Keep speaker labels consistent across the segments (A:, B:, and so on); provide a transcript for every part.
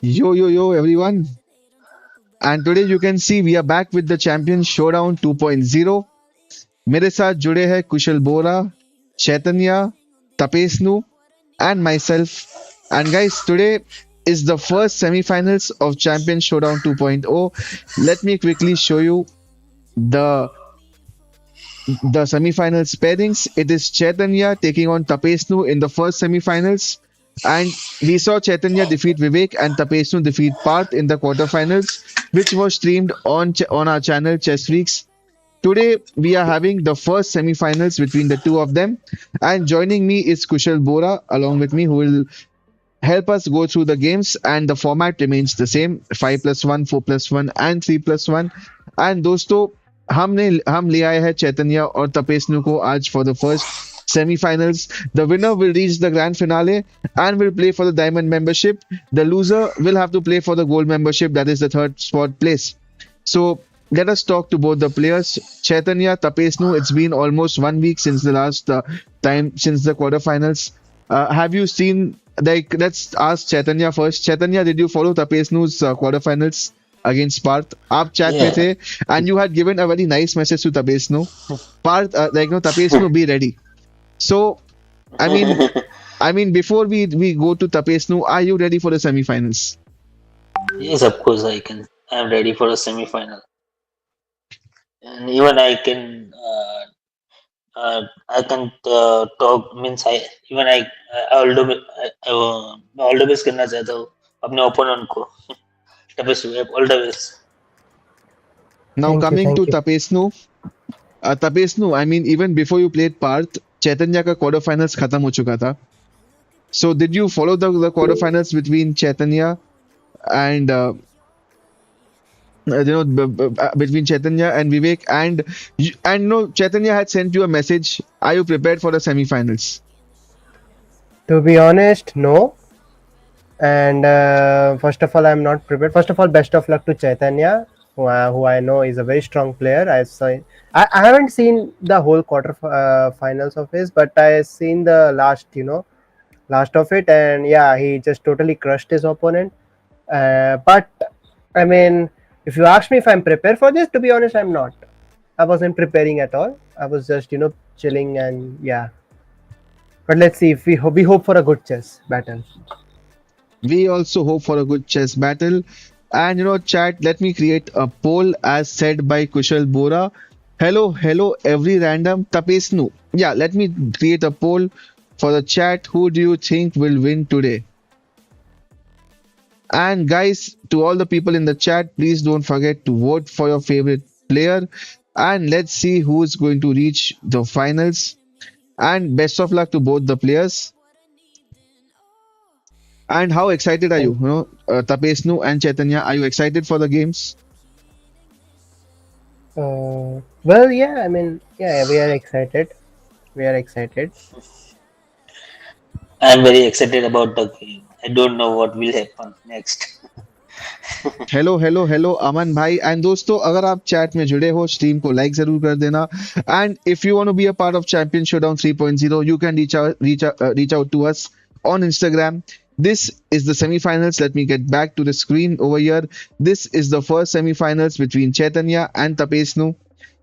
A: Yo, yo, yo, everyone. And today you can see we are back with the Champion Showdown 2.0. मेरे साथ जुड़े हैं कुशल बोरा, Chaitanya, Tapesnu, and myself. And guys, today is the first semi-finals of Champion Showdown 2.0. Let me quickly show you the the semi-finals pairings. It is Chaitanya taking on Tapesnu in the first semi-finals. And we saw Chaitanya defeat Vivek and Tapesnu defeat Parth in the quarterfinals, which was streamed on our channel Chess Freaks. Today we are having the first semi-finals between the two of them, and joining me is Kushal Bora along with me, who will help us go through the games. And the format remains the same: 5+1, 4+1 and 3+1. And दोस्तों, हम ले आए हैं चैतन्य और तपेस्नु को आज for the first semi-finals. The winner will reach the grand finale and will play for the diamond membership. The loser will have to play for the gold membership, that is the third spot place. So let us talk to both the players. Chaitanya, Tapesnu, it's been almost 1 week since the last time, since the quarterfinals. Have you seen, like, let's ask Chaitanya first. Chaitanya, did you follow Tapesnu's quarterfinals against Parth? आप chat में
B: Yeah,
A: थे, and you had given a very nice message to Tapesnu. Parth, like, no, Tapesnu, be ready. So, I mean, before we go to Tapesnu, are you ready for the semifinals?
B: yes, of course I can. I'm ready for a semi-final, and even talk means I even I all the best करना चाहता हूँ अपने opponent को. Tapestry, all the best.
A: Now
C: Thank you,
A: coming to
C: thank you.
A: Tapesnu, Tapesnu, even before you played Parth, चैतन्य का quarterfinals खत्म हो चुका था. So did you follow the quarterfinals between Chaitanya and between Chaitanya and Vivek, and no, Chaitanya had sent you a message. Are you prepared for the semifinals?
C: To be honest, no. And first of all, I'm not prepared. First of all, best of luck to Chaitanya, who I know is a very strong player. I haven't seen the whole finals of his, but I seen the last of it, and yeah, he just totally crushed his opponent. But I mean, if you ask me if I'm prepared for this, to be honest, I'm not. I wasn't preparing at all. I was just chilling, and yeah. But let's see if we hope for a good chess battle.
A: We also hope for a good chess battle. And chat, let me create a poll as said by Kushal Bora. Hello, hello, every random Tapesnu. Yeah, let me create a poll for the chat. Who do you think will win today? And guys, to all the people in the chat, please don't forget to vote for your favorite player. And let's see who is going to reach the finals. And best of luck to both the players. And how excited are you? Tapesnu and Chaitanya, are you excited for the games?
C: Well, yeah, I mean, yeah, we are excited. We are excited.
B: I'm very excited about the game. I don't know what will happen next.
A: Hello hello hello Aman भाई and दोस्तों, अगर आप chat में जुड़े हो, stream को like जरूर कर देना. And if you want to be a part of champion showdown 3.0, you can reach out to us on Instagram. This is the semifinals. Let me get back to the screen over here. This is the first semifinals between Chaitanya and Tapesnu,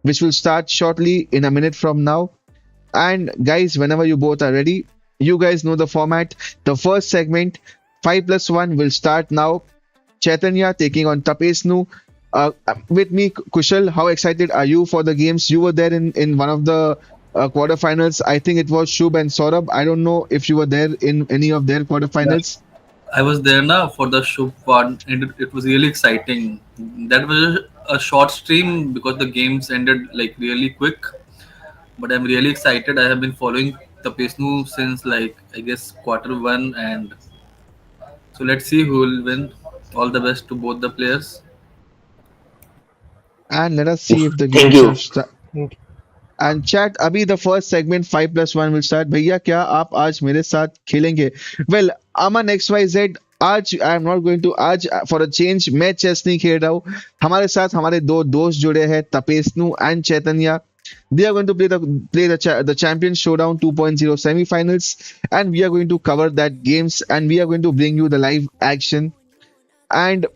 A: which will start shortly in a minute from now. And guys, whenever you both are ready, you guys know the format. The first segment, 5+1, will start now. Chaitanya taking on Tapesnu. With me, Kushal, how excited are you for the games? You were there in one of the quarterfinals. I think it was Shubh and Saurabh. I don't know if you were there in any of their
D: Yeah,
A: quarterfinals.
D: I was there now for the show one, and it was really exciting. That was a short stream because the games ended like really quick. But I'm really excited. I have been following the Pesnu since like I guess quarter one, and so let's see who will win. All the best to both the players.
A: And let us see if the
B: Thank
A: games have
B: you.
A: started.
C: Thank you.
A: And chat, अभी the first segment 5+1 will start. भैया क्या आप आज मेरे साथ खेलेंगे? Well, Aman XYZ, आज I am not going to, आज फॉर अ चेंज मैं चेस नहीं खेल रहा हूँ. हमारे साथ हमारे दो दोस्त जुड़े हैं, Tapesnu and Chaitanya. They are going to play the Champion Showdown 2.0 semifinals, and we are going to cover that games, and we are going to bring you the live action. And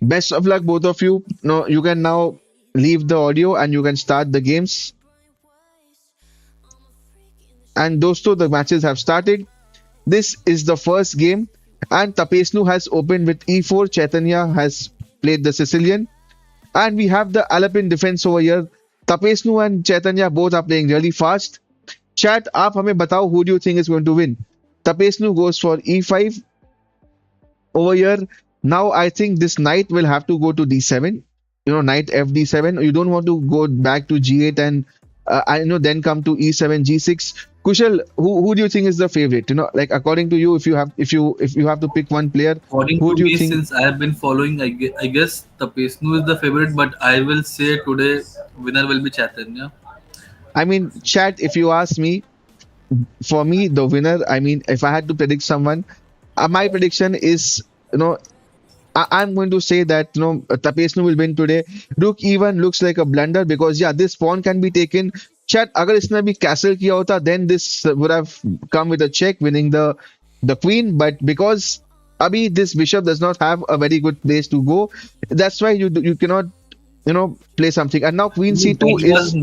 A: best of luck, both of you. No, you can now leave the audio and you can start the games. And dosto, the matches have started. This is the first game, and Tapesnu has opened with e4. Chaitanya has played the Sicilian, and we have the Alapin defense over here. Tapesnu and Chaitanya both are playing really fast. Chat, आप हमें बताओ who do you think is going to win? Tapesnu goes for e5 over here. Now I think this knight will have to go to d7. You know, knight fd7. You don't want to go back to g8 and I know then come to e7 g6. Kushal, who do you think is the favorite? You know, like according to you, if you have to pick one player,
D: According
A: who
D: to
A: do you
D: me,
A: think?
D: since I have been following, I guess Tapesnu is the favorite, but I will say today winner will be Chaitanya.
A: I mean, chat. If you ask me, for me, the winner. I mean, if I had to predict someone, my prediction is, you know, I'm going to say that Tapesnu will win today. Rook even looks like a blunder because yeah, this pawn can be taken. Chat, अगर इसने अभी castle किया होता, then this would have come with a check, winning the queen. But because Abhi this bishop does not have a very good place to go, that's why you cannot play something. And now queen c2 is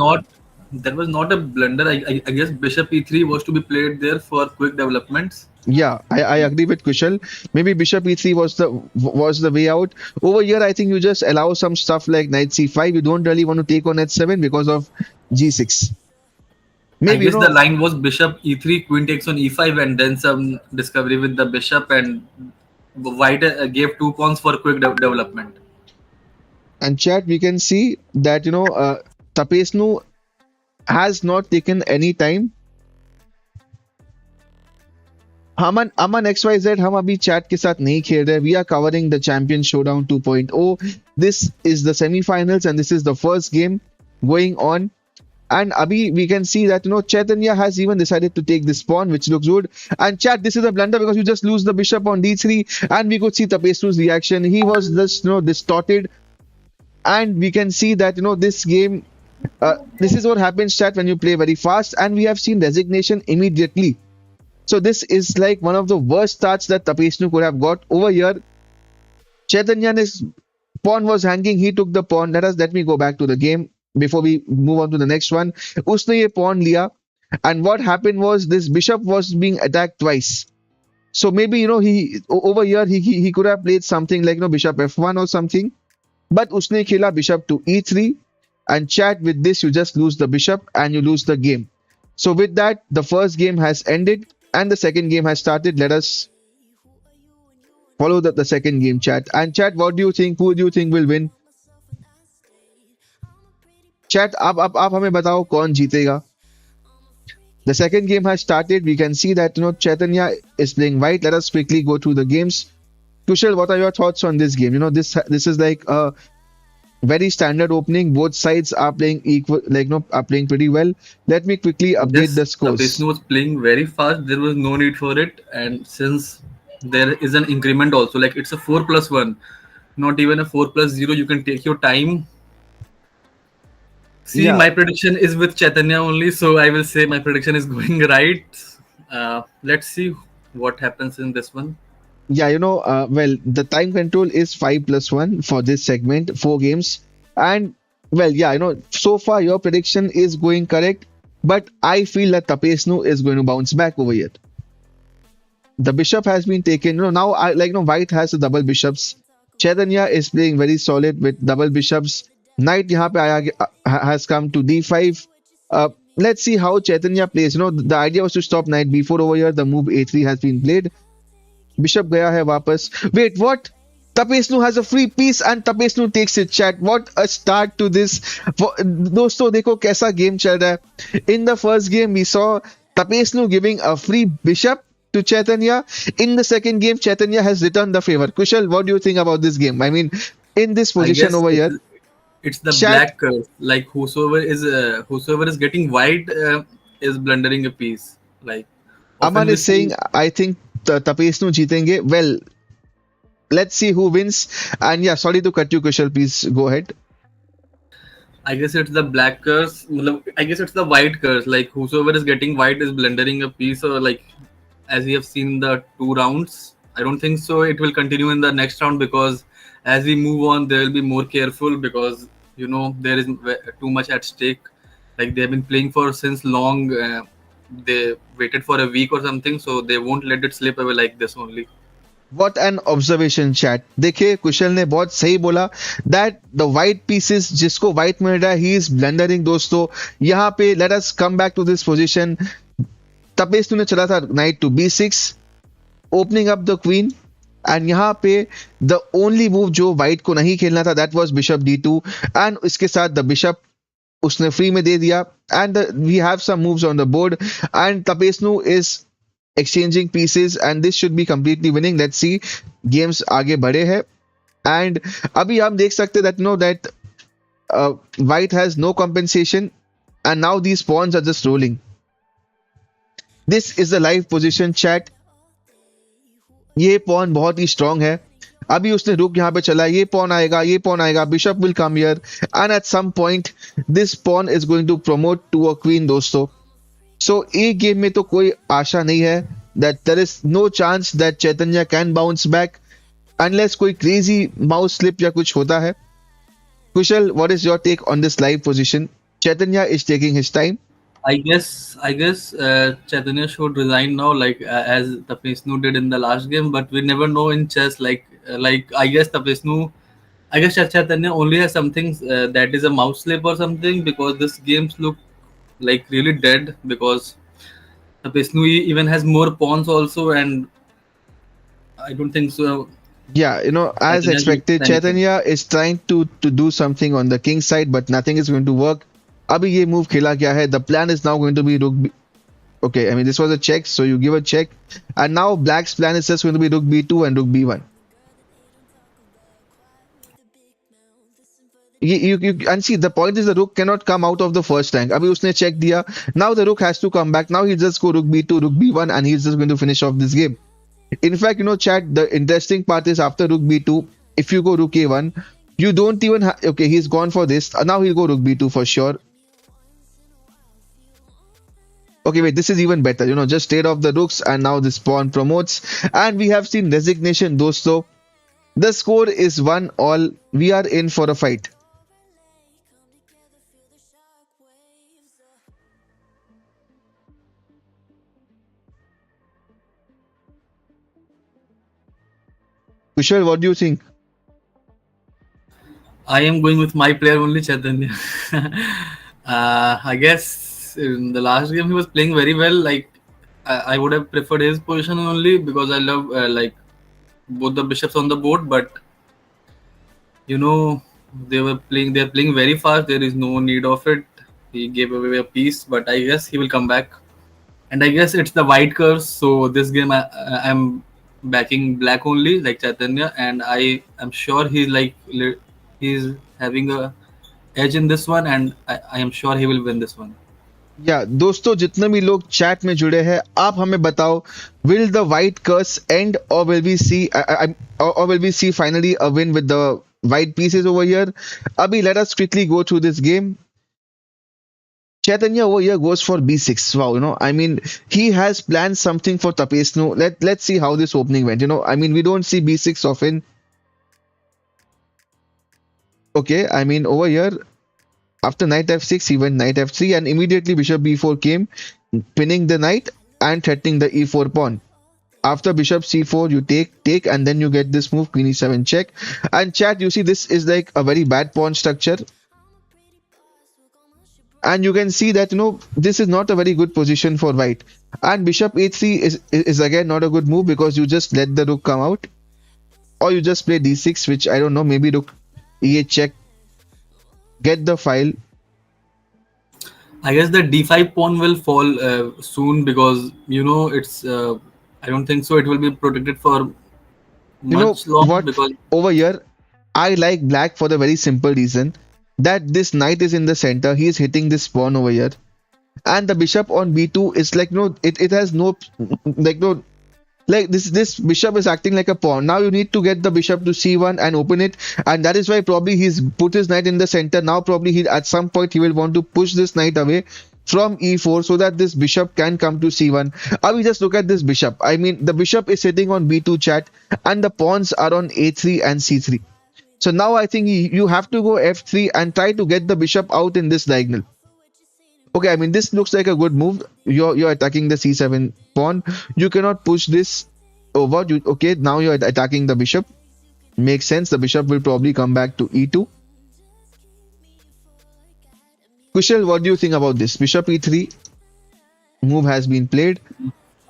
D: That was not a blunder. I guess Bishop E3 was to be played there for quick developments.
A: yeah, I agree with Kushal. Maybe bishop e3 was the way out. Over here, I think you just allow some stuff like knight c5. You don't really want to take on h7 because of g6.
D: I
A: Maybe
D: guess the line was Bishop E3, Queen takes on E5, and then some discovery with the Bishop, and White gave 2 pawns for quick development.
A: and chat we can see that Tapesnu has not taken any time. Aman Aman XYZ हम अभी chat के साथ नहीं खेल रहे. We are covering the Champion Showdown 2.0. This is the semi-finals and this is the first game going on. And Abhi, we can see that Chaitanya has even decided to take this pawn, which looks good. And chat, this is a blunder because you just lose the bishop on d3, and we could see Tapesnu's reaction. He was just distorted, and we can see that this game. This is what happens, chat, when you play very fast, and we have seen resignation immediately. So this is like one of the worst starts that Tapesnu could have got over here. Chaitanya's pawn was hanging. He took the pawn. Let me go back to the game before we move on to the next one. Usne ye pawn liya, and what happened was this bishop was being attacked twice. So maybe he over here he could have played something like bishop f1 or something, but usne khela bishop to e3, and chat, with this you just lose the bishop and you lose the game. So with that, the first game has ended and the second game has started. Let us follow the second game, chat. And chat, what do you think? Who do you think will win? Chat, आप हमें बताओ कौन जीतेगा. The second game has started. We can see that Chaitanya is playing white. Let us quickly go through the games. Kushal, what are your thoughts on this game? This is like a very standard opening. Both sides are playing equal, are playing pretty well. Let me quickly update the scores.
D: Tapesnu was playing very fast. There was no need for it, and since there is an increment also, like it's a 4+1, not even a 4+0. You can take your time. See,
A: Yeah.
D: my prediction is with Chaitanya only, so I will say my prediction is going right. Let's see what happens in this one.
A: Yeah, well, the time control is 5+1 for this segment, 4 games. And well, yeah, so far your prediction is going correct, but I feel that Tapesnu is going to bounce back over here. The bishop has been taken. Now white has the double bishops. Chaitanya is playing very solid with double bishops. Knight यहाँ पे has come to d5. Let's see how Chaitanya plays. The idea was to stop knight b4 over here. The move a3 has been played. Bishop गया है वापस. Wait, what? Tapesnu has a free piece and Tapesnu takes it, chat. What a start to this. दोस्तों देखो कैसा game चल रहा है. In the first game we saw Tapesnu giving a free bishop to Chaitanya. In the second game, Chaitanya has returned the favor. Kushal, what do you think about this game? I mean, in this position over here,
D: it's the
A: Chat-
D: black curve. Like whosoever is getting white is blundering a piece. Like often
A: Aman
D: we
A: is saying,
D: see-
A: I think Tapesnu जीतेंगे. Well, let's see who wins. And yeah, sorry to cut you, Kushal. Please go ahead.
D: I guess it's the black curse. I guess it's the white curse. Like whosoever is getting white is blundering a piece, or like as we have seen the 2 rounds. I don't think so. It will continue in the next round because as we move on, they will be more careful because there is too much at stake. Like they've been playing for since long. They waited for a week or something, so they won't let it slip away like this only.
A: What an observation chat. देखिए कुशल ने बहुत सही बोला that the white pieces जिसको white मिल रहा है he is blundering दोस्तों. यहाँ पे let us come back to this position. तपेस्नु ने चला था knight to b6 opening up the queen and यहाँ पे द ओनली मूव जो व्हाइट को नहीं खेलना था that was bishop d2 and इसके साथ द बिशप उसने फ्री में दे दिया and we have some moves on the board and Tapesnu is exchanging pieces and this should be completely winning. Let's see games आगे बढ़े हैं and अभी हम देख सकते that that white has no compensation and now these pawns are just rolling. This is the live position chat. ये pawn बहुत ही strong है. अभी उसने रुक यहाँ पे चला ये pawn आएगा bishop will come here and at some point this pawn is going to promote to a queen दोस्तों. So एक गेम में तो कोई आशा नहीं है that there is no chance that Chaitanya can bounce back unless कोई crazy mouse slip या कुछ होता है. Kushal, what is your take on this live position? Chaitanya is taking his time.
D: I guess Chaitanya should resign now, like as Tapesnu did in the last game. But we never know in chess. Like I guess Chaitanya only has something that is a mouse slip or something because this games look like really dead because Tapesnu even has more pawns also, and I don't think so.
A: Yeah, as
D: Chaitanya will
A: expected,
D: do anything.
A: Chaitanya is trying to do something on the king side, but nothing is going to work. अभी ये move खेला गया है. The plan is now going to be rook. Okay, I mean this was a check, so you give a check, and now Black's plan is just going to be rook b2 and rook b1. And see the point is the rook cannot come out of the first rank. अभी उसने check दिया. Now the rook has to come back. Now he just go rook b2, rook b1, and he's just going to finish off this game. In fact, chat, the interesting part is after rook b2, if you go rook a1, you don't even okay, he's gone for this. Now he'll go rook b2 for sure. Okay, wait, this is even better. Just trade off the rooks and now this pawn promotes. And we have seen resignation, dosto. The score is 1-all. We are in for a fight. Kushal, what do you think?
D: I am going with my player only, Chaitanya. I guess in the last game he was playing very well. Like I would have preferred his position only because I love like both the bishops on the board. But they're playing very fast. There is no need of it. He gave away a piece, but I guess he will come back. And I guess it's the white curse. So this game I'm backing black only, like Chaitanya, and I am sure he's having a edge in this one, and I am sure he will win this one.
A: या दोस्तों जितने भी लोग chat में जुड़े हैं आप हमें बताओ will the white curse end or will we see or will we see finally a win with the white pieces over here. Abhi, let us quickly go through this game. Chaitanya over here goes for b6. Wow, I mean, he has planned something for Tapesnu. Let's see how this opening went. I mean, we don't see b6 often. Okay, I mean, over here, after knight f6, he went knight f3, and immediately bishop b4 came, pinning the knight and threatening the e4 pawn. After bishop c4, you take, and then you get this move, queen e7 check. And chat, you see, this is like a very bad pawn structure. And you can see that this is not a very good position for white. And bishop a3 is again not a good move because you just let the rook come out, or you just play d6, which I don't know, maybe rook e8 check, get the file.
D: I guess the d5 pawn will fall soon because it's I don't think so it will be protected for much long
A: what,
D: because
A: over here I like black for the very simple reason that this knight is in the center. He is hitting this pawn over here, and the bishop on b2 is like it has no like this bishop is acting like a pawn. Now you need to get the bishop to c1 and open it, and that is why probably he's put his knight in the center. Now probably at some point he will want to push this knight away from e4 so that this bishop can come to c1. We just look at this bishop. I mean, the bishop is sitting on b2 chat and the pawns are on a3 and c3. So now I think you have to go f3 and try to get the bishop out in this diagonal. Okay, I mean, this looks like a good move. You're attacking the c7 pawn. You cannot push this over. Okay, now you're attacking the bishop. Makes sense. The bishop will probably come back to e2. Kushal, what do you think about this? Bishop e3 move has been played.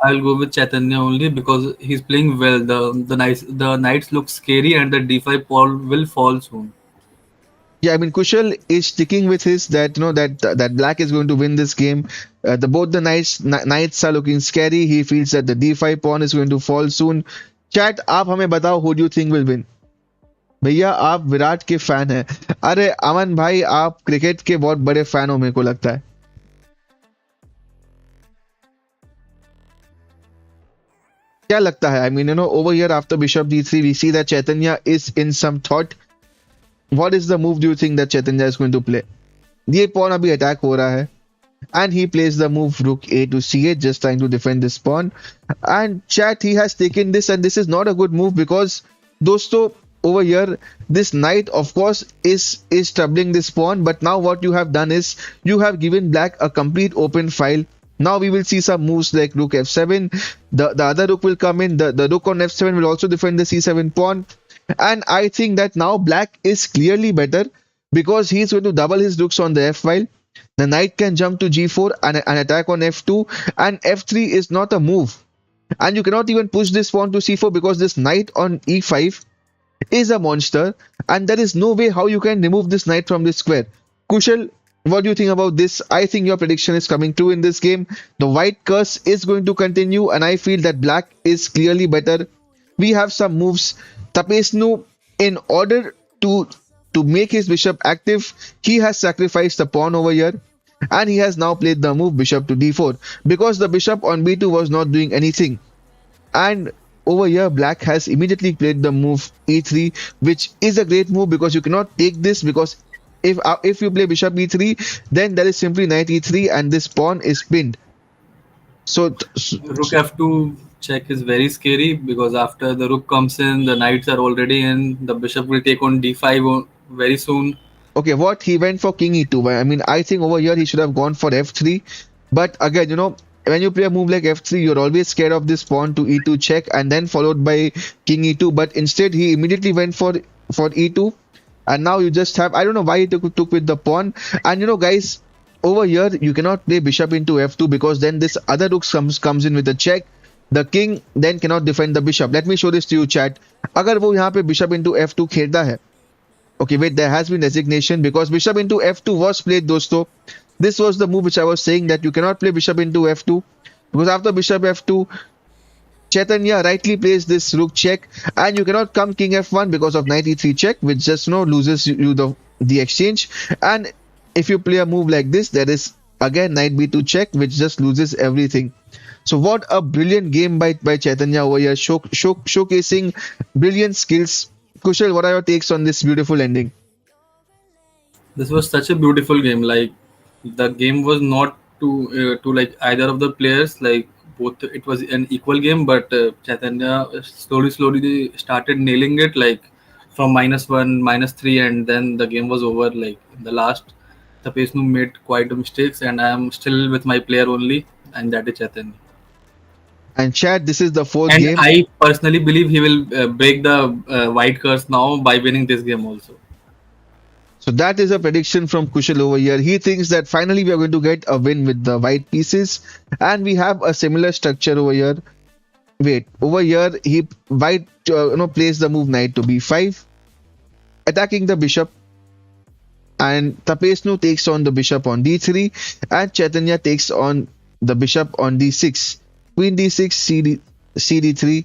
D: I'll go with Chaitanya only because he's playing well. The knights look scary and the d5 pawn will fall soon.
A: Yeah, I mean, Kushal is sticking with his that that black is going to win this game. Both the knights are looking scary. He feels that the d5 pawn is going to fall soon. Chat, आप हमें बताओ who do you think will win? भैया आप विराट के fan हैं। अरे अमन भाई, आप क्रिकेट के बहुत बड़े फैन हो, मेरे को लगता है। क्या लगता है? I mean, over here after bishop d3, we see that Chaitanya is in some thought. What is the move do you think that Chaitanya is going to play? ये pawn अभी attack हो रहा है, and he plays the move rook a to c8, just trying to defend this pawn. And chat, he has taken this, and this is not a good move because, दोस्तों, over here this knight of course is troubling this pawn, but now what you have done is you have given black a complete open file. Now we will see some moves like rook f7. The other rook will come in. The rook on f7 will also defend the c7 pawn. And I think that now black is clearly better because he's going to double his rooks on the f file. The knight can jump to g4 and attack on f2, and f3 is not a move. And you cannot even push this pawn to c4 because this knight on e5 is a monster, and there is no way how you can remove this knight from this square. Kushal, what do you think about this? I think your prediction is coming true in this game. The white curse is going to continue, and I feel that black is clearly better. We have some moves. Tapesnu, in order to make his bishop active, he has sacrificed the pawn over here, and he has now played the move bishop to d4 because the bishop on b2 was not doing anything. And over here black has immediately played the move e3, which is a great move because you cannot take this, because if you play bishop e3, then there is simply knight e3 and this pawn is pinned. So
D: Rook f2 check is very scary because after the rook comes in, the knights are already in. The bishop will take on d5 very soon.
A: Okay, what he went for king e2. I mean, I think over here he should have gone for f3, but again, when you play a move like f3, you're always scared of this pawn to e2 check and then followed by king e2. But instead, he immediately went for e2, and now you just have, I don't know why he took with the pawn. And guys, over here you cannot play bishop into f2 because then this other rook comes in with a check. The king then cannot defend the bishop. Let me show this to you, chat. अगर वो यहाँ पे bishop into f2 खेलता है, okay, wait, there has been resignation because bishop into f2 was played, दोस्तों. This was the move which I was saying, that you cannot play bishop into f2 because after bishop f2, Chaitanya rightly plays this rook check, and you cannot come king f1 because of knight e3 check, which just loses you the exchange. And if you play a move like this, there is again knight b2 check, which just loses everything. So what a brilliant game by Chaitanya over here, showcasing brilliant skills. Kushal, what are your takes on this beautiful ending?
D: This was such a beautiful game. Like the game was not to like either of the players. Like both, it was an equal game, but Chaitanya slowly started nailing it. Like from -1, -3, and then the game was over. Like in the last, Tapesnu made quite a mistakes, and I am still with my player only, and that is Chaitanya.
A: And Chad, this is the fourth
D: And
A: game.
D: I personally believe he will break the white curse now by winning this game also.
A: So that is a prediction from Kushal over here. He thinks that finally we are going to get a win with the white pieces, and we have a similar structure over here. Wait, over here white plays the move knight to b5, attacking the bishop, and Tapesnu takes on the bishop on d3, and Chaitanya takes on the bishop on d6. Queen d6, cd3.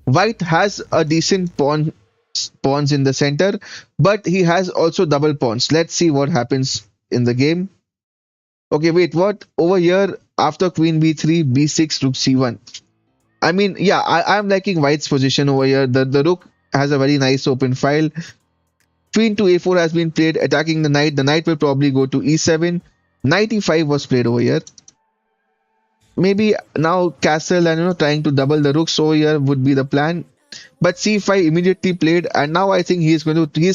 A: White has a decent pawns in the center, but he has also double pawns. Let's see what happens in the game. Okay, wait, what? Over here, after queen b3, b6, rook c1. I mean, yeah, I'm liking white's position over here. The rook has a very nice open file. Queen to a4 has been played, attacking the knight. The knight will probably go to e7. Knight e5 was played over here. Maybe now castle and trying to double the rooks over here would be the plan. But c5 immediately played, and now I think he's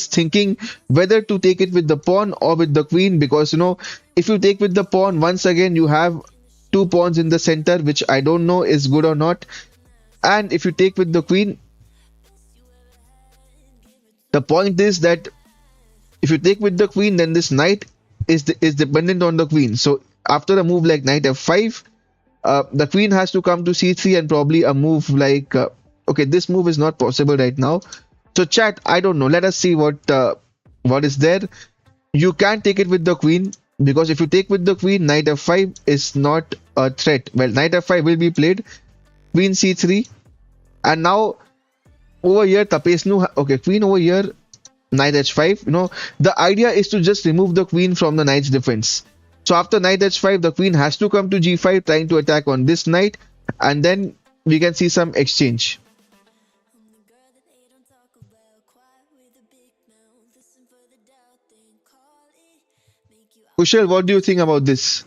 A: thinking whether to take it with the pawn or with the queen, because if you take with the pawn, once again you have two pawns in the center, which I don't know is good or not. And if you take with the queen, the point is that if you take with the queen, then this knight is dependent on the queen. So after a move like knight f5, the queen has to come to c3, and probably a move like okay, this move is not possible right now. So chat, I don't know. Let us see what is there. You can take it with the queen, because if you take with the queen, knight f5 is not a threat. Well, knight f5 will be played, queen c3, and now over here Tapesnu. Okay, queen over here, knight h5. The idea is to just remove the queen from the knight's defense. So after knight h5, the queen has to come to g5, trying to attack on this knight, and then we can see some exchange. Kushal, what do you think about this?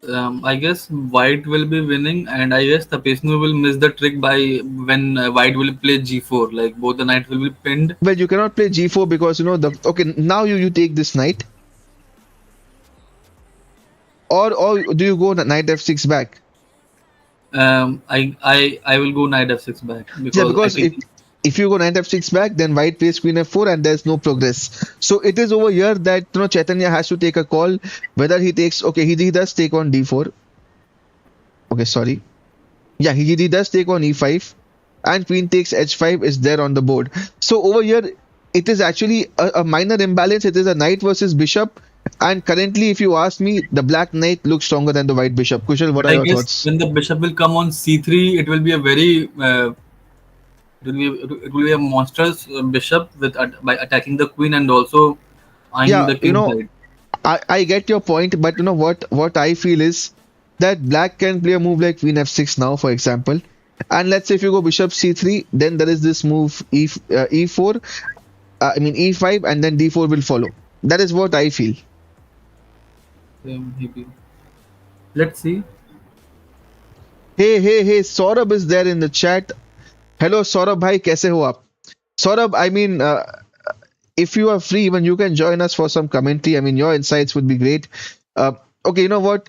D: I guess White will be winning, and I guess Tapesnu will miss the trick by when White will play g4. Like both the knights will be pinned.
A: Well, you cannot play g4 because the okay, now you take this knight, or do you go knight f6 back?
D: I will go knight f6 back
A: Yeah,
D: because I
A: because
D: think
A: if you go knight f6 back, then white plays queen f4 and there's no progress. So it is over here that Chaitanya has to take a call whether he takes. Okay, he does take on d4. Okay, sorry. Yeah, he does take on e5, and queen takes h5 is there on the board. So over here, it is actually a minor imbalance. It is a knight versus bishop, and currently, if you ask me, the black knight looks stronger than the white bishop. Kushal, what are
D: I
A: your
D: guess
A: thoughts?
D: when the bishop will come on c3, it will be a very it will be a monstrous bishop with by attacking the queen and also eyeing
A: Yeah,
D: the king side.
A: I get your point, but what I feel is that black can play a move like queen f6 now, for example, and let's say if you go bishop c3, then there is this move e4, I mean e5, and then d4 will follow. That is what I feel.
D: Maybe. Let's see.
A: Hey, Saurabh is there in the chat. Hello Saurabh bhai, kaise ho aap? Saurabh, I mean, if you are free, even you can join us for some commentary. I mean, your insights would be great. Okay, you know what?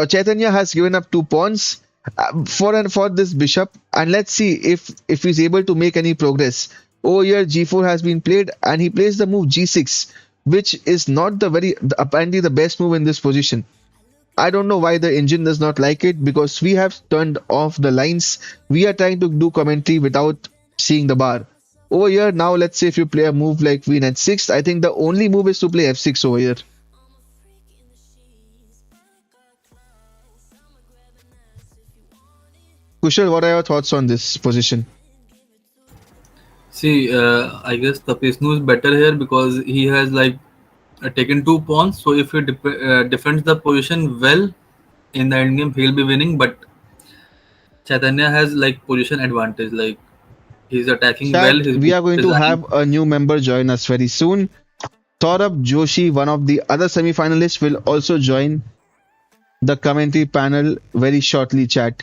A: Chaitanya has given up two pawns for this bishop, and let's see if he's able to make any progress. Over here, g4 has been played, and he plays the move g6, which is not apparently the best move in this position. I don't know why the engine does not like it, because we have turned off the lines. We are trying to do commentary without seeing the bar. Over here, now let's say if you play a move like queen h6, I think the only move is to play f6 over here. Kushal, what are your thoughts on this position?
D: See, I guess Tapesnu is better here because he has like taken two pawns. So if he defends the position well in the end game, he'll be winning. But Chaitanya has like position advantage. Like he's attacking well.
A: Chat,
D: His
A: we are
D: bishop
A: going
D: is
A: to
D: eyeing.
A: have a new member join us very soon. Saurabh Joshi, one of the other semi-finalists, will also join the commentary panel very shortly, chat.